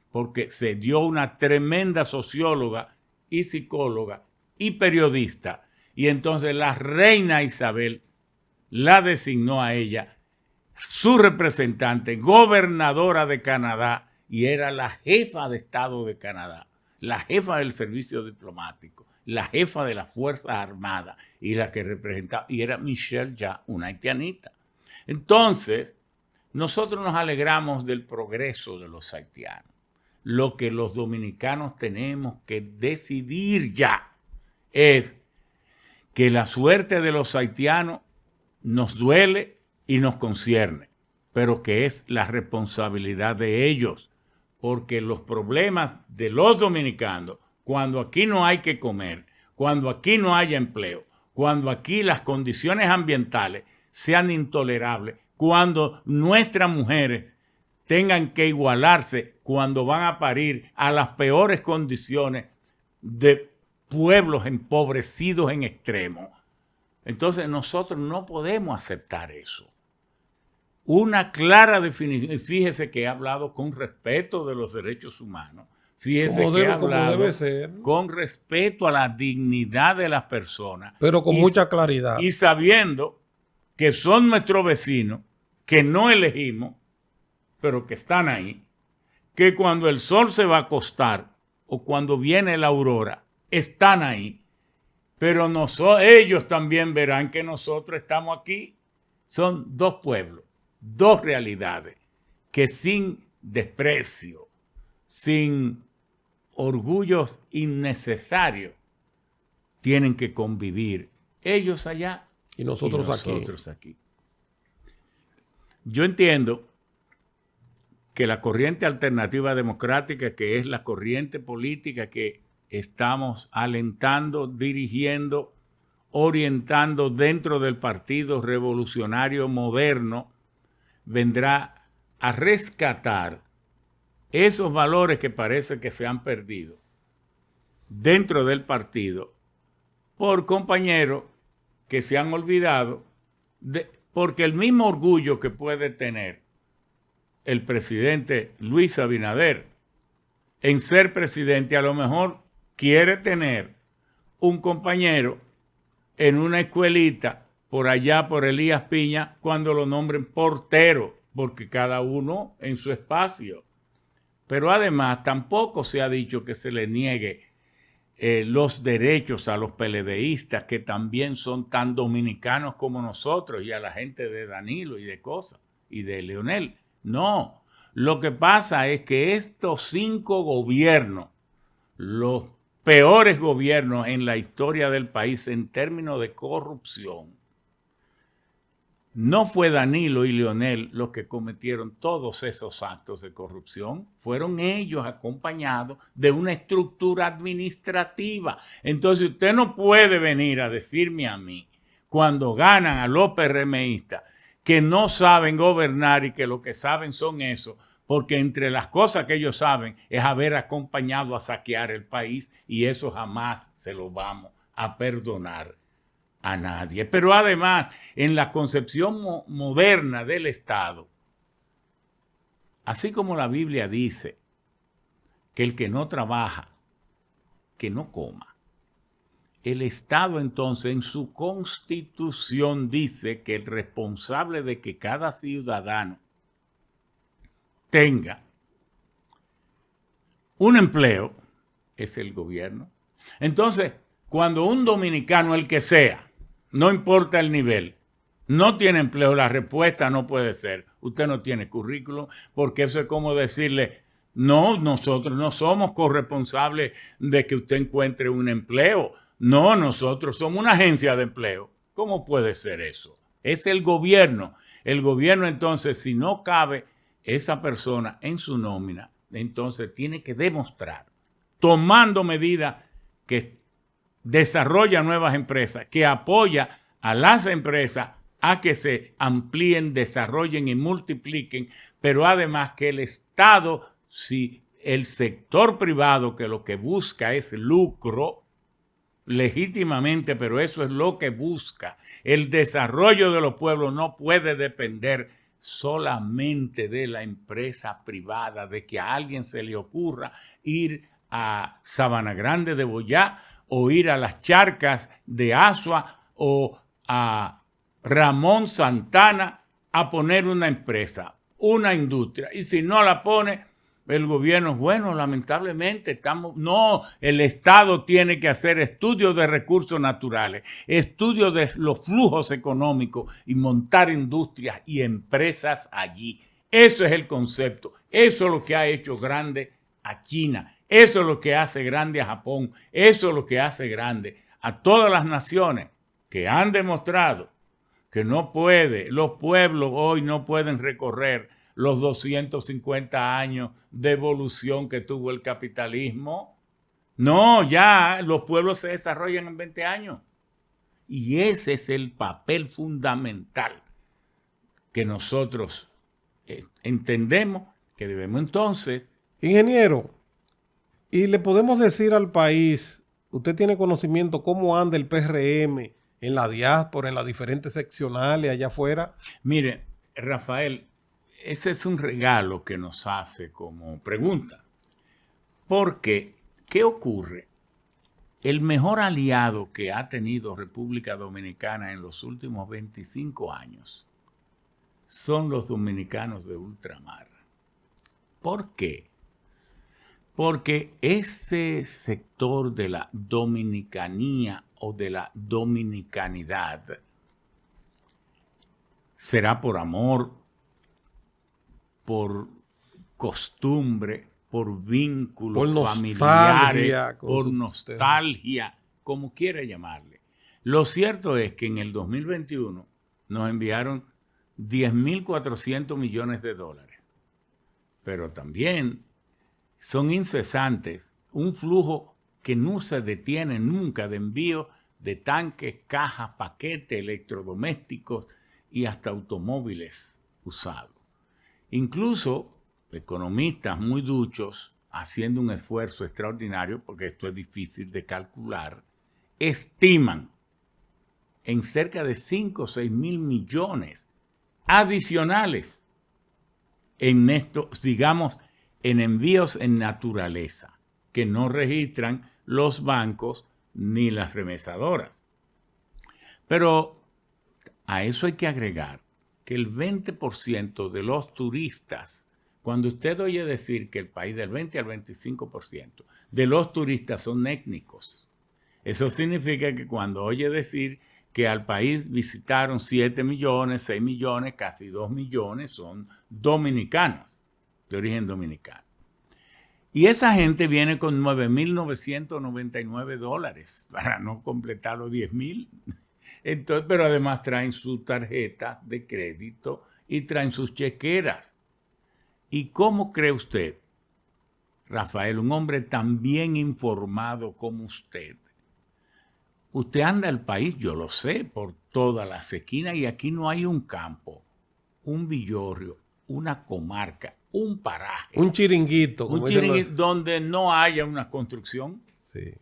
porque se dio una tremenda socióloga y psicóloga y periodista. Y entonces la reina Isabel la designó a ella su representante, gobernadora de Canadá, y era la jefa de Estado de Canadá, la jefa del servicio diplomático, la jefa de las Fuerzas Armadas, y la que representaba, y era Michelle ya, una haitianita. Entonces, nosotros nos alegramos del progreso de los haitianos. Lo que los dominicanos tenemos que decidir ya es que la suerte de los haitianos nos duele y nos concierne, pero que es la responsabilidad de ellos, porque los problemas de los dominicanos, cuando aquí no hay que comer, cuando aquí no haya empleo, cuando aquí las condiciones ambientales sean intolerables, cuando nuestras mujeres tengan que igualarse cuando van a parir a las peores condiciones de pueblos empobrecidos en extremo. Entonces nosotros no podemos aceptar eso. Una clara definición, y fíjese que he hablado con respeto de los derechos humanos, fíjese que he hablado con respeto a la dignidad de las personas. Pero con mucha claridad. Y sabiendo que son nuestros vecinos, que no elegimos, pero que están ahí, que cuando el sol se va a acostar o cuando viene la aurora, están ahí. Pero ellos también verán que nosotros estamos aquí. Son dos pueblos, dos realidades, que sin desprecio, sin orgullos innecesarios, tienen que convivir. Ellos allá y nosotros aquí. Yo entiendo que la corriente alternativa democrática, que es la corriente política que estamos alentando, dirigiendo, orientando dentro del Partido Revolucionario Moderno, vendrá a rescatar esos valores que parece que se han perdido dentro del partido por compañeros que se han olvidado, porque el mismo orgullo que puede tener el presidente Luis Abinader en ser presidente, a lo mejor quiere tener un compañero en una escuelita por allá por Elías Piña cuando lo nombren portero, porque cada uno en su espacio. Pero además tampoco se ha dicho que se le niegue los derechos a los PLDistas, que también son tan dominicanos como nosotros, y a la gente de Danilo y de cosas, y de Leonel. No, lo que pasa es que estos 5 gobiernos, los peores gobiernos en la historia del país en términos de corrupción, no fue Danilo y Leonel los que cometieron todos esos actos de corrupción. Fueron ellos acompañados de una estructura administrativa. Entonces usted no puede venir a decirme a mí, cuando ganan a los PRMistas, que no saben gobernar y que lo que saben son eso, porque entre las cosas que ellos saben es haber acompañado a saquear el país, y eso jamás se lo vamos a perdonar a nadie. Pero además, en la concepción moderna del Estado, así como la Biblia dice que el que no trabaja, que no coma, el Estado entonces en su constitución dice que el responsable de que cada ciudadano tenga un empleo es el gobierno. Entonces, cuando un dominicano, el que sea, no importa el nivel, no tiene empleo, la respuesta no puede ser: usted no tiene currículum, porque eso es como decirle: no, nosotros no somos corresponsables de que usted encuentre un empleo. No, nosotros somos una agencia de empleo. ¿Cómo puede ser eso? Es el gobierno. El gobierno, entonces, si no cabe esa persona en su nómina, entonces tiene que demostrar, tomando medidas que desarrolla nuevas empresas, que apoya a las empresas a que se amplíen, desarrollen y multipliquen, pero además que el Estado, si el sector privado, que lo que busca es lucro, legítimamente, pero eso es lo que busca, el desarrollo de los pueblos no puede depender solamente de la empresa privada, de que a alguien se le ocurra ir a Sabana Grande de Boyá, o ir a las charcas de Asua, o a Ramón Santana a poner una empresa, una industria. Y si no la pone el gobierno, bueno, lamentablemente no, el Estado tiene que hacer estudios de recursos naturales, estudios de los flujos económicos y montar industrias y empresas allí. Eso es el concepto. Eso es lo que ha hecho grande a China. Eso es lo que hace grande a Japón. Eso es lo que hace grande a todas las naciones que han demostrado que no puede, los pueblos hoy no pueden recorrer los 250 años de evolución que tuvo el capitalismo. No, ya los pueblos se desarrollan en 20 años. Y ese es el papel fundamental que nosotros entendemos que debemos entonces. Ingeniero, y le podemos decir al país, usted tiene conocimiento cómo anda el PRM en la diáspora, en las diferentes seccionales allá afuera. Mire, Rafael, ese es un regalo que nos hace como pregunta. Porque, ¿qué ocurre? El mejor aliado que ha tenido República Dominicana en los últimos 25 años son los dominicanos de ultramar. ¿Por qué? Porque ese sector de la dominicanía o de la dominicanidad será por amor, por costumbre, por vínculos familiares, por nostalgia, como quiera llamarle. Lo cierto es que en el 2021 nos enviaron 10.400 millones de dólares, pero también son incesantes, un flujo que no se detiene nunca de envío de tanques, cajas, paquetes, electrodomésticos y hasta automóviles usados. Incluso economistas muy duchos, haciendo un esfuerzo extraordinario, porque esto es difícil de calcular, estiman en cerca de 5 o 6 mil millones adicionales en esto, digamos, en envíos en naturaleza, que no registran los bancos ni las remesadoras. Pero a eso hay que agregar que el 20% de los turistas, cuando usted oye decir que el país del 20 al 25% de los turistas son étnicos, eso significa que cuando oye decir que al país visitaron 7 millones, 6 millones, casi 2 millones, son dominicanos, de origen dominicano. Y esa gente viene con $9.999 para no completar los 10.000. Entonces, pero además traen sus tarjetas de crédito y traen sus chequeras. ¿Y cómo cree usted, Rafael, un hombre tan bien informado como usted? Usted anda al país, yo lo sé, por todas las esquinas, y aquí no hay un campo, un villorrio, una comarca, un paraje. Un chiringuito. Un chiringuito donde no haya una construcción. Sí.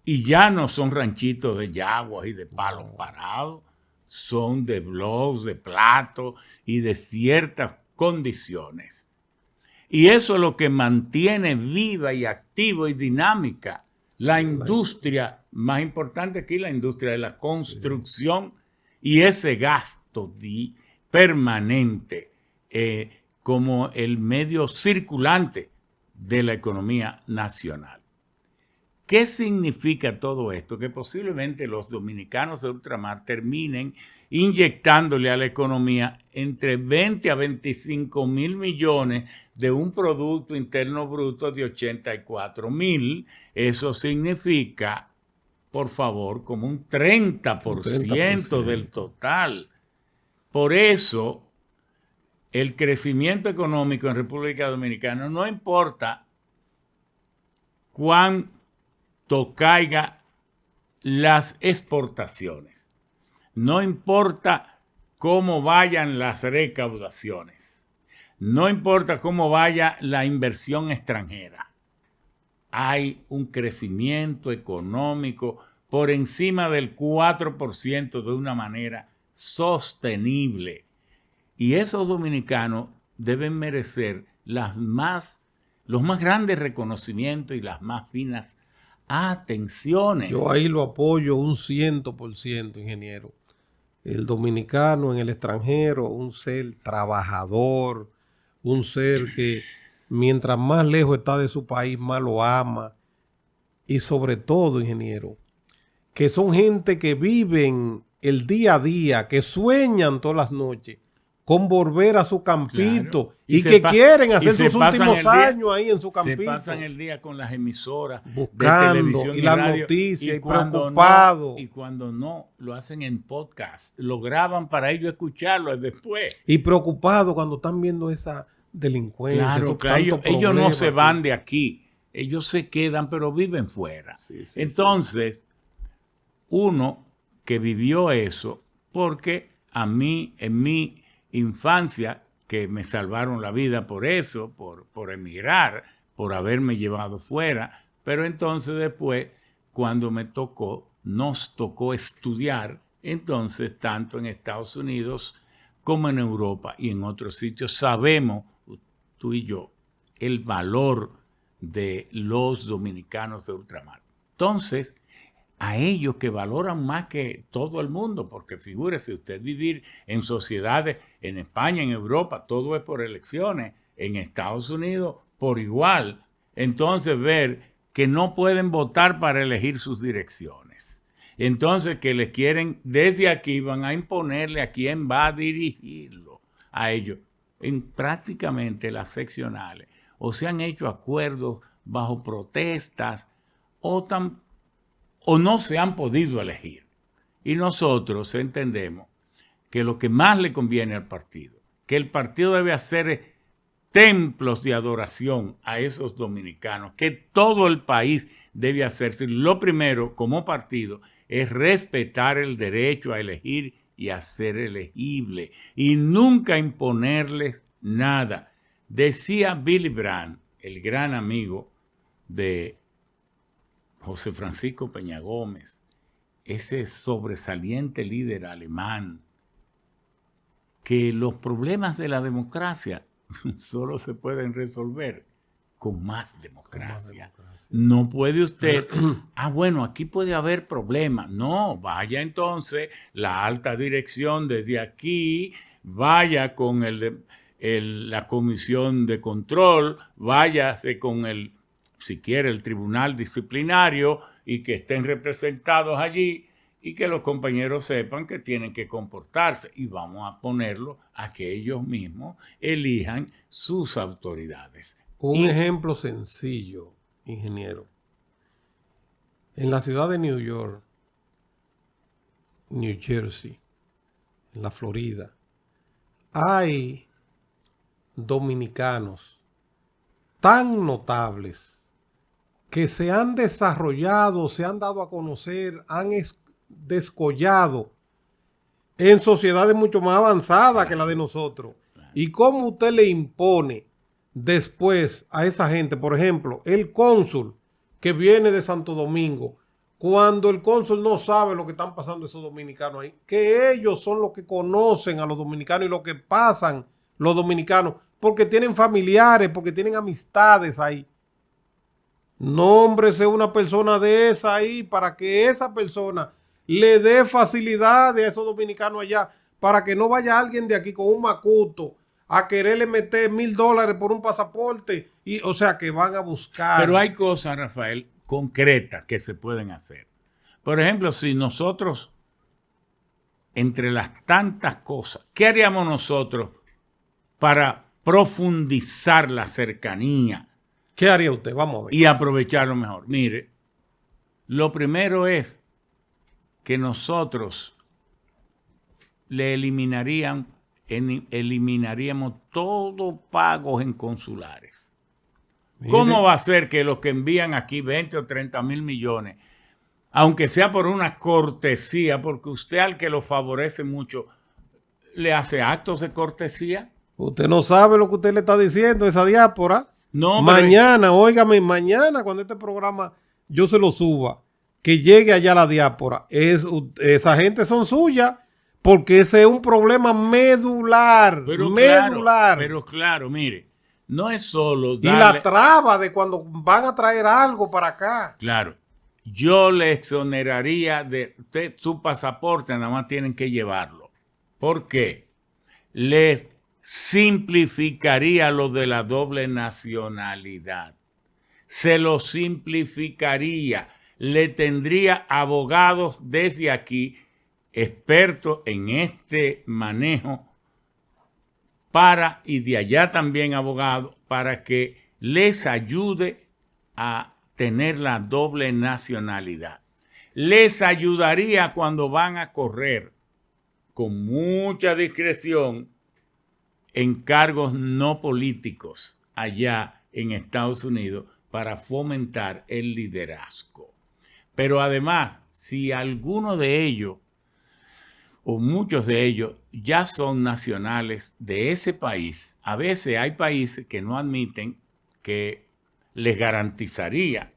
Y ya no son ranchitos de yaguas y de palos parados, son de blogs, de platos y de ciertas condiciones. Y eso es lo que mantiene viva y activa y dinámica la industria más importante aquí, la industria de la construcción, y ese gasto permanente como el medio circulante de la economía nacional. ¿Qué significa todo esto? Que posiblemente los dominicanos de ultramar terminen inyectándole a la economía entre 20 a 25 mil millones de un Producto Interno Bruto de 84 mil. Eso significa, por favor, como un 30% del total. Por eso, el crecimiento económico en República Dominicana no importa cuánto caiga las exportaciones, no importa cómo vayan las recaudaciones, no importa cómo vaya la inversión extranjera, hay un crecimiento económico por encima del 4% de una manera sostenible. Y esos dominicanos deben merecer los más grandes reconocimientos y las más finas atenciones. Yo ahí lo apoyo un 100%, ingeniero. El dominicano en el extranjero, un ser trabajador, un ser que mientras más lejos está de su país, más lo ama. Y sobre todo, ingeniero, que son gente que viven el día a día, que sueñan todas las noches con volver a su campito, claro, y que quieren hacer sus últimos años ahí en su campito. Se pasan el día con las emisoras buscando de televisión y las noticias y preocupados. Y cuando no, lo hacen en podcast, lo graban para ellos escucharlo después. Y preocupados cuando están viendo esa delincuencia. Claro, ellos no se van de aquí, ellos se quedan, pero viven fuera. Entonces, uno que vivió eso, porque a mí, en mi infancia, que me salvaron la vida por eso, por emigrar, por haberme llevado fuera, pero entonces después, cuando nos tocó estudiar, entonces tanto en Estados Unidos como en Europa y en otros sitios, sabemos, tú y yo, el valor de los dominicanos de ultramar. Entonces, a ellos que valoran más que todo el mundo, porque figúrese usted vivir en sociedades, en España, en Europa, todo es por elecciones, en Estados Unidos por igual. Entonces ver que no pueden votar para elegir sus direcciones. Entonces que les quieren, desde aquí van a imponerle a quién va a dirigirlo a ellos. En prácticamente las seccionales, o se han hecho acuerdos bajo protestas, o no se han podido elegir. Y nosotros entendemos que lo que más le conviene al partido, que el partido debe hacer templos de adoración a esos dominicanos, que todo el país debe hacerse. Lo primero, como partido, es respetar el derecho a elegir y a ser elegible, y nunca imponerles nada. Decía Willy Brandt, el gran amigo de José Francisco Peña Gómez, ese sobresaliente líder alemán, que los problemas de la democracia solo se pueden resolver con más democracia. No puede usted, bueno, aquí puede haber problemas. No, vaya entonces la alta dirección desde aquí, vaya con la comisión de control, váyase con si quiere, el tribunal disciplinario, y que estén representados allí y que los compañeros sepan que tienen que comportarse, y vamos a ponerlo a que ellos mismos elijan sus autoridades. Un ejemplo sencillo, ingeniero. En la ciudad de New York, New Jersey, en la Florida, hay dominicanos tan notables que se han desarrollado, se han dado a conocer, han descollado en sociedades mucho más avanzadas que la de nosotros. ¿Y cómo usted le impone después a esa gente? Por ejemplo, el cónsul que viene de Santo Domingo, cuando el cónsul no sabe lo que están pasando esos dominicanos ahí, que ellos son los que conocen a los dominicanos y lo que pasan los dominicanos, porque tienen familiares, porque tienen amistades ahí. Nómbrese una persona de esa ahí para que esa persona le dé facilidades a esos dominicanos allá, para que no vaya alguien de aquí con un macuto a quererle meter $1,000 por un pasaporte, y o sea que van a buscar. Pero hay cosas, Rafael, concretas que se pueden hacer. Por ejemplo, si nosotros, entre las tantas cosas, ¿qué haríamos nosotros para profundizar la cercanía? ¿Qué haría usted? Vamos a ver. Y aprovecharlo mejor. Mire, lo primero es que nosotros le eliminaríamos todos pagos en consulares. Mire. ¿Cómo va a ser que los que envían aquí 20 o 30 mil millones, aunque sea por una cortesía, porque usted al que lo favorece mucho, le hace actos de cortesía? Usted no sabe lo que usted le está diciendo, esa diáspora. No, mañana, óigame, mañana cuando este programa yo se lo suba, que llegue allá la diáspora, esa gente son suyas, porque ese es un problema medular, medular. Pero claro, mire, no es solo darle... Y la traba de cuando van a traer algo para acá. Claro, yo le exoneraría de usted su pasaporte, nada más tienen que llevarlo. ¿Por qué? Les simplificaría lo de la doble nacionalidad. Se lo simplificaría. Le tendría abogados desde aquí, expertos en este manejo, y de allá también abogados, para que les ayude a tener la doble nacionalidad. Les ayudaría cuando van a correr con mucha discreción en cargos no políticos allá en Estados Unidos para fomentar el liderazgo. Pero además, si alguno de ellos o muchos de ellos ya son nacionales de ese país, a veces hay países que no admiten, que les garantizaría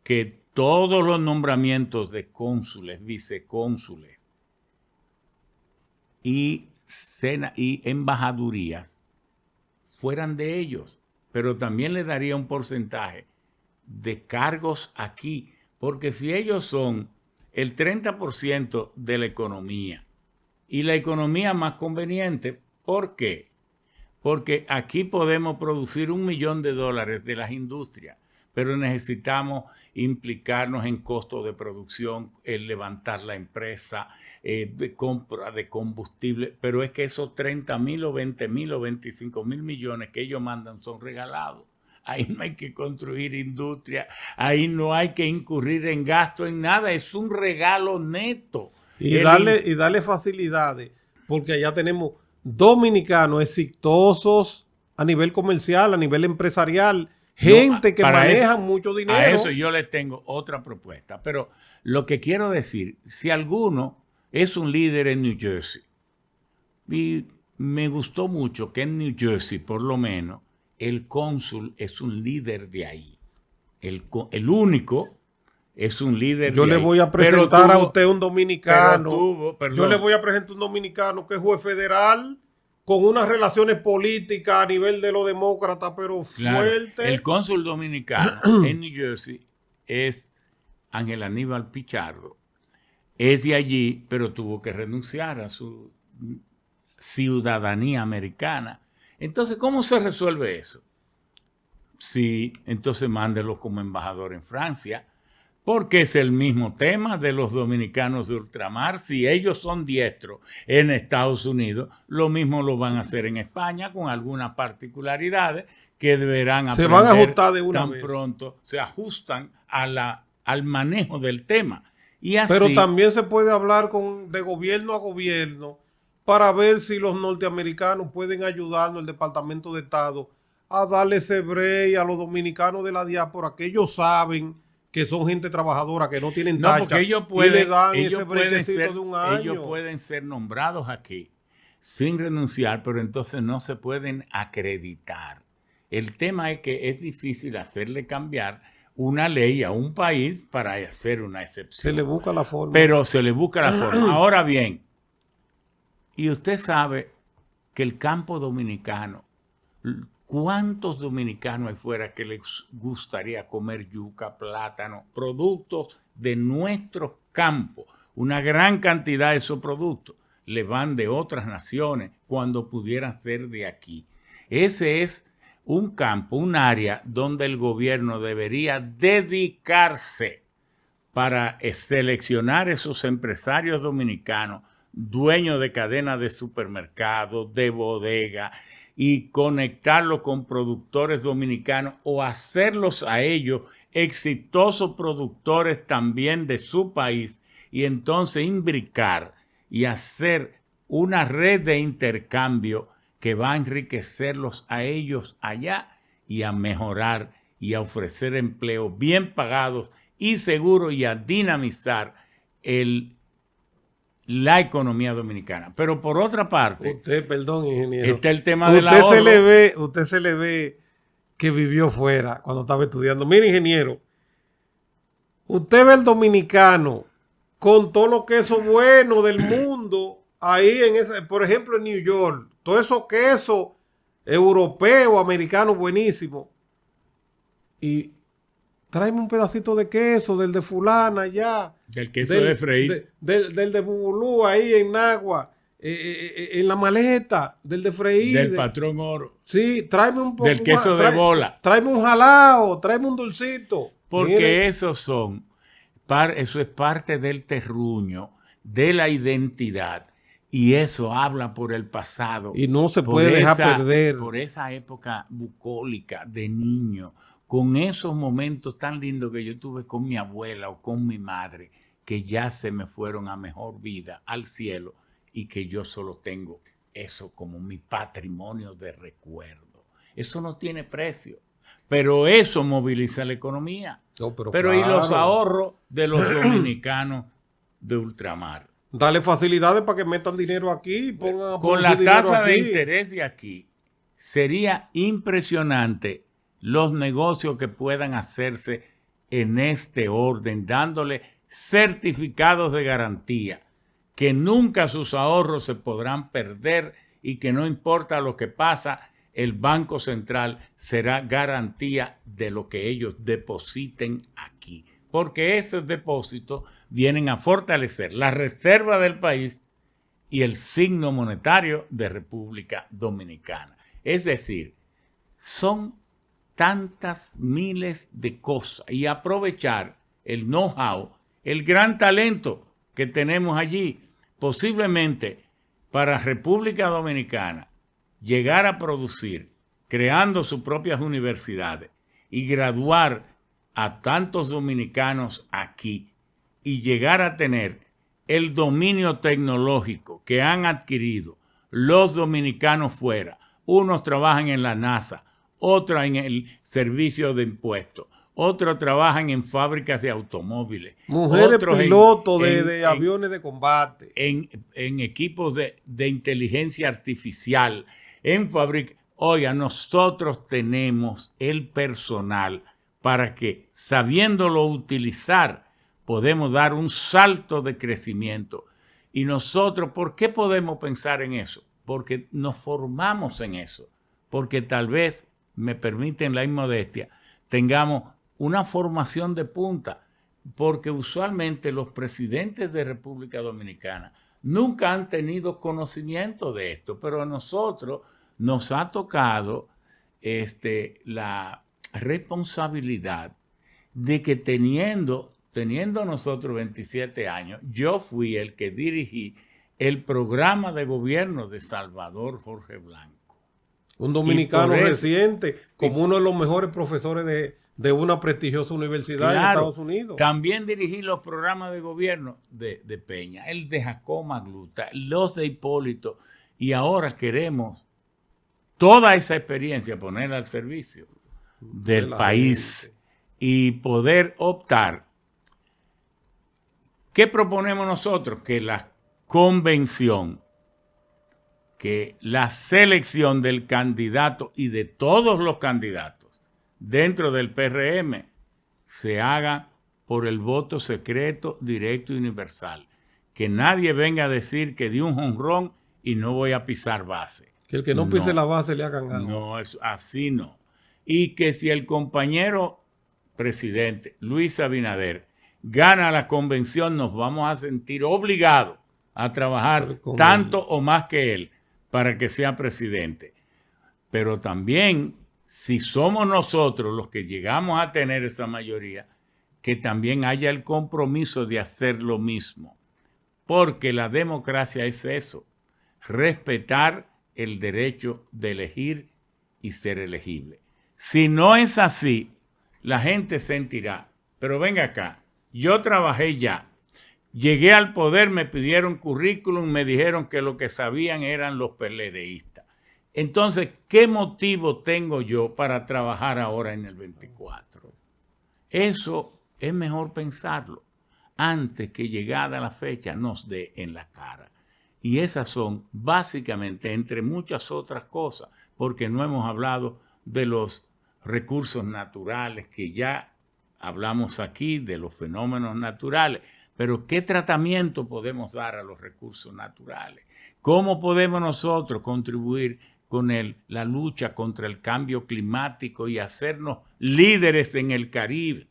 que todos los nombramientos de cónsules, vicecónsules y embajadurías fueran de ellos, pero también les daría un porcentaje de cargos aquí, porque si ellos son el 30% de la economía y la economía más conveniente, ¿por qué? Porque aquí podemos producir $1 millón de las industrias, pero necesitamos implicarnos en costos de producción, en levantar la empresa, de compra de combustible, pero es que esos 30,000 o 20,000 o 25,000 millones que ellos mandan son regalados. Ahí no hay que construir industria, ahí no hay que incurrir en gasto, en nada, es un regalo neto. Y darle facilidades, porque allá tenemos dominicanos exitosos a nivel comercial, a nivel empresarial, gente que maneja mucho dinero. A eso yo les tengo otra propuesta, pero lo que quiero decir, si alguno es un líder en New Jersey, y me gustó mucho que en New Jersey, por lo menos, el cónsul es un líder de ahí. El único es un líder Yo de le ahí. voy a presentar a usted un dominicano. Yo le voy a presentar un dominicano que es juez federal, con unas relaciones políticas a nivel de los demócratas, pero fuerte. El cónsul dominicano en New Jersey es Ángel Aníbal Pichardo. Es de allí, pero tuvo que renunciar a su ciudadanía americana. Entonces, ¿cómo se resuelve eso? Sí, entonces mándelo como embajador en Francia, porque es el mismo tema de los dominicanos de ultramar. Si ellos son diestros en Estados Unidos, lo mismo lo van a hacer en España, con algunas particularidades que deberán aprender. Se van a ajustar de una tan vez. Pronto se ajustan al manejo del tema. Y así, pero también se puede hablar de gobierno a gobierno para ver si los norteamericanos pueden ayudarnos, el Departamento de Estado, a darle ese break a los dominicanos de la diáspora, que ellos saben que son gente trabajadora, que no tienen tacha, porque ellos y le dan ellos ese brequecito ser, de un año. ellos pueden ser nombrados aquí sin renunciar, pero entonces no se pueden acreditar. El tema es que es difícil hacerle cambiar una ley a un país para hacer una excepción. Se le busca la forma. Pero se le busca la forma. Ahora bien, y usted sabe que el campo dominicano, ¿cuántos dominicanos hay fuera que les gustaría comer yuca, plátano, productos de nuestros campos? Una gran cantidad de esos productos le van de otras naciones cuando pudieran ser de aquí. Ese es un campo, un área donde el gobierno debería dedicarse para seleccionar esos empresarios dominicanos, dueños de cadenas de supermercados, de bodega, y conectarlo con productores dominicanos o hacerlos a ellos exitosos productores también de su país, y entonces imbricar y hacer una red de intercambio que va a enriquecerlos a ellos allá y a mejorar y a ofrecer empleos bien pagados y seguros y a dinamizar la economía dominicana. Pero por otra parte, usted, perdón, ingeniero, está el tema del ahorro. Usted se le ve que vivió fuera cuando estaba estudiando. Mire, ingeniero, usted ve el dominicano con todo lo queso bueno del mundo ahí por ejemplo, en New York, todo esos quesos europeos, americanos, buenísimos. Y tráeme un pedacito de queso del de fulana allá. Del queso de freír. Del de Bubulú ahí en Nagua, en la maleta, del de freír. Del patrón oro. Sí, tráeme un poco. Del queso de bola. Tráeme un jalao, tráeme un dulcito. Porque Mire, eso es parte del terruño, de la identidad. Y eso habla por el pasado. Y no se puede dejar perder. Por esa época bucólica de niño, con esos momentos tan lindos que yo tuve con mi abuela o con mi madre, que ya se me fueron a mejor vida, al cielo, y que yo solo tengo eso como mi patrimonio de recuerdo. Eso no tiene precio, pero eso moviliza la economía. No, pero claro. Y los ahorros de los dominicanos de ultramar. Dale facilidades para que metan dinero aquí. Con la tasa de interés de aquí, sería impresionante los negocios que puedan hacerse en este orden, dándole certificados de garantía, que nunca sus ahorros se podrán perder y que no importa lo que pasa, el Banco Central será garantía de lo que ellos depositen aquí. Porque esos depósitos vienen a fortalecer la reserva del país y el signo monetario de República Dominicana. Es decir, son tantas miles de cosas y aprovechar el know-how, el gran talento que tenemos allí, posiblemente para República Dominicana llegar a producir, creando sus propias universidades y graduar a tantos dominicanos aquí y llegar a tener el dominio tecnológico que han adquirido los dominicanos fuera. Unos trabajan en la NASA, otros en el servicio de impuestos, otros trabajan en fábricas de automóviles. Mujeres otros pilotos de aviones de combate. En equipos de inteligencia artificial, en fábricas. Oiga, nosotros tenemos el personal para que, sabiéndolo utilizar, podemos dar un salto de crecimiento. Y nosotros, ¿por qué podemos pensar en eso? Porque nos formamos en eso. Porque tal vez, me permiten la inmodestia, tengamos una formación de punta. Porque usualmente los presidentes de República Dominicana nunca han tenido conocimiento de esto. Pero a nosotros nos ha tocado la responsabilidad de que teniendo nosotros 27 años, yo fui el que dirigí el programa de gobierno de Salvador Jorge Blanco. Un dominicano reciente, como uno de los mejores profesores de una prestigiosa universidad en Estados Unidos. También dirigí los programas de gobierno de Peña, el de Jacob Magluta, los de Hipólito, y ahora queremos toda esa experiencia ponerla al servicio del país y poder optar. ¿Qué proponemos nosotros? Que la convención, que la selección del candidato y de todos los candidatos dentro del PRM se haga por el voto secreto, directo y universal. Que nadie venga a decir que di un jonrón y no voy a pisar base. Que el que no pise la base le hagan algo. No, así no. Y que si el compañero presidente Luis Abinader gana la convención, nos vamos a sentir obligados a trabajar tanto o más que él para que sea presidente. Pero también, si somos nosotros los que llegamos a tener esa mayoría, que también haya el compromiso de hacer lo mismo. Porque la democracia es eso, respetar el derecho de elegir y ser elegible. Si no es así, la gente sentirá, pero venga acá, yo trabajé ya, llegué al poder, me pidieron currículum, me dijeron que lo que sabían eran los PLDistas. Entonces, ¿qué motivo tengo yo para trabajar ahora en el 24? Eso es mejor pensarlo antes que llegada la fecha nos dé en la cara. Y esas son básicamente, entre muchas otras cosas, porque no hemos hablado de los recursos naturales, que ya hablamos aquí de los fenómenos naturales, pero ¿qué tratamiento podemos dar a los recursos naturales? ¿Cómo podemos nosotros contribuir con la lucha contra el cambio climático y hacernos líderes en el Caribe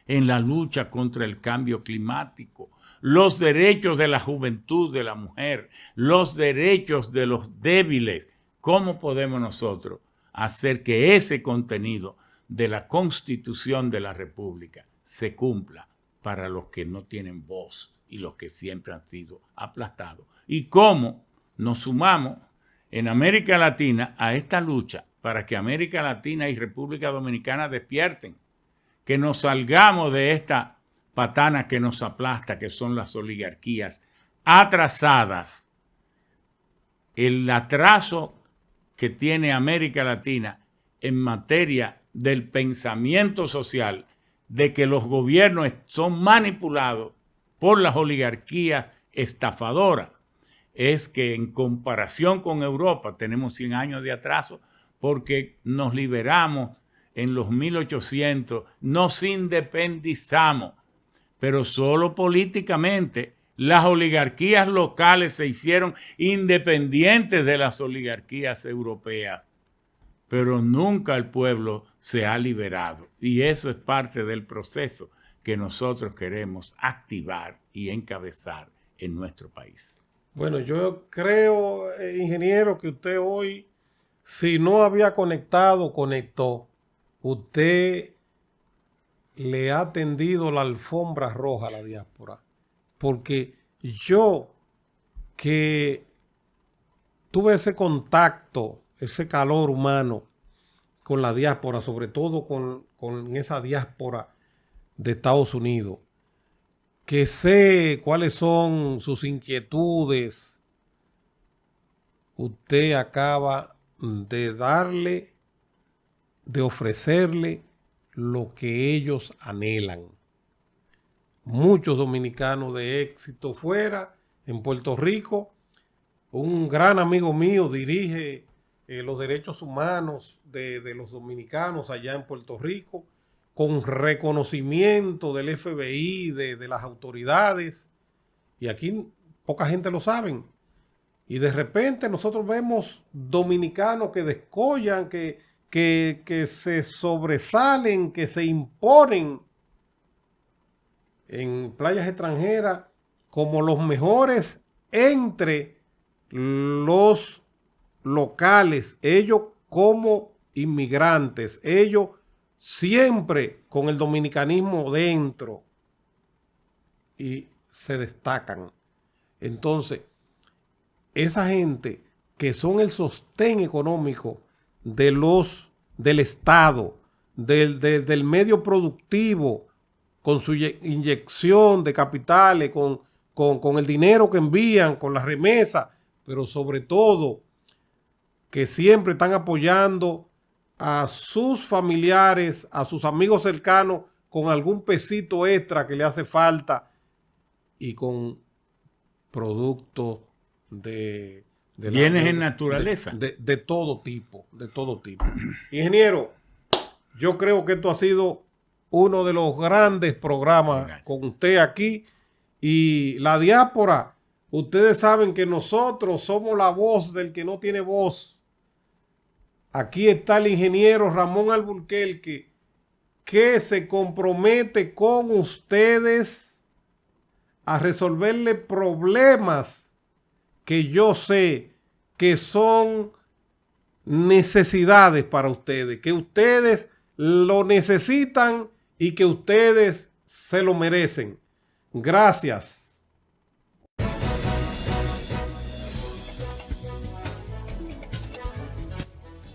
en la lucha contra el cambio climático? Los derechos de la juventud, de la mujer, los derechos de los débiles. ¿Cómo podemos nosotros hacer que ese contenido de la Constitución de la República se cumpla para los que no tienen voz y los que siempre han sido aplastados? ¿Y cómo nos sumamos en América Latina a esta lucha para que América Latina y República Dominicana despierten? Que nos salgamos de esta patana que nos aplasta, que son las oligarquías atrasadas. El atraso que tiene América Latina en materia del pensamiento social, de que los gobiernos son manipulados por las oligarquías estafadoras, es que en comparación con Europa tenemos 100 años de atraso, porque nos liberamos en los 1800, nos independizamos, pero solo políticamente. Las oligarquías locales se hicieron independientes de las oligarquías europeas, pero nunca el pueblo se ha liberado. Y eso es parte del proceso que nosotros queremos activar y encabezar en nuestro país. Bueno, yo creo, ingeniero, que usted hoy, si no había conectado, conectó. Usted le ha tendido la alfombra roja a la diáspora. Porque yo, que tuve ese contacto, ese calor humano con la diáspora, sobre todo con esa diáspora de Estados Unidos, que sé cuáles son sus inquietudes, usted acaba de ofrecerle lo que ellos anhelan. Muchos dominicanos de éxito fuera, en Puerto Rico. Un gran amigo mío dirige los derechos humanos de los dominicanos allá en Puerto Rico, con reconocimiento del FBI, de las autoridades. Y aquí poca gente lo sabe. Y de repente nosotros vemos dominicanos que descollan, que se sobresalen, que se imponen en playas extranjeras como los mejores entre los locales, ellos como inmigrantes, ellos siempre con el dominicanismo dentro, y se destacan. Entonces, esa gente que son el sostén económico del Estado, del medio productivo, con su inyección de capitales, con el dinero que envían, con las remesas, pero sobre todo que siempre están apoyando a sus familiares, a sus amigos cercanos, con algún pesito extra que le hace falta y con productos de bienes en naturaleza. De todo tipo, de todo tipo. Ingeniero, yo creo que esto ha sido uno de los grandes programas. Gracias. Con usted aquí y la diáspora. Ustedes saben que nosotros somos la voz del que no tiene voz. Aquí está el ingeniero Ramón Alburquerque, que se compromete con ustedes a resolverle problemas que yo sé que son necesidades para ustedes, que ustedes lo necesitan y que ustedes se lo merecen. Gracias.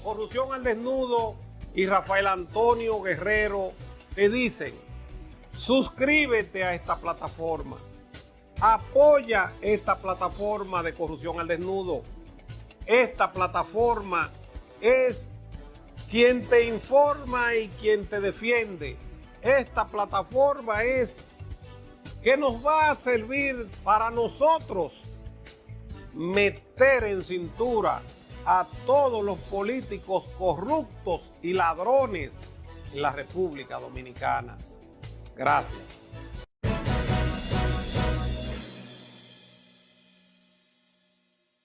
Corrupción al Desnudo y Rafael Antonio Guerrero te dicen: suscríbete a esta plataforma, apoya esta plataforma de Corrupción al Desnudo. Esta plataforma es quien te informa y quien te defiende. Esta plataforma es que nos va a servir para nosotros meter en cintura a todos los políticos corruptos y ladrones en la República Dominicana. Gracias.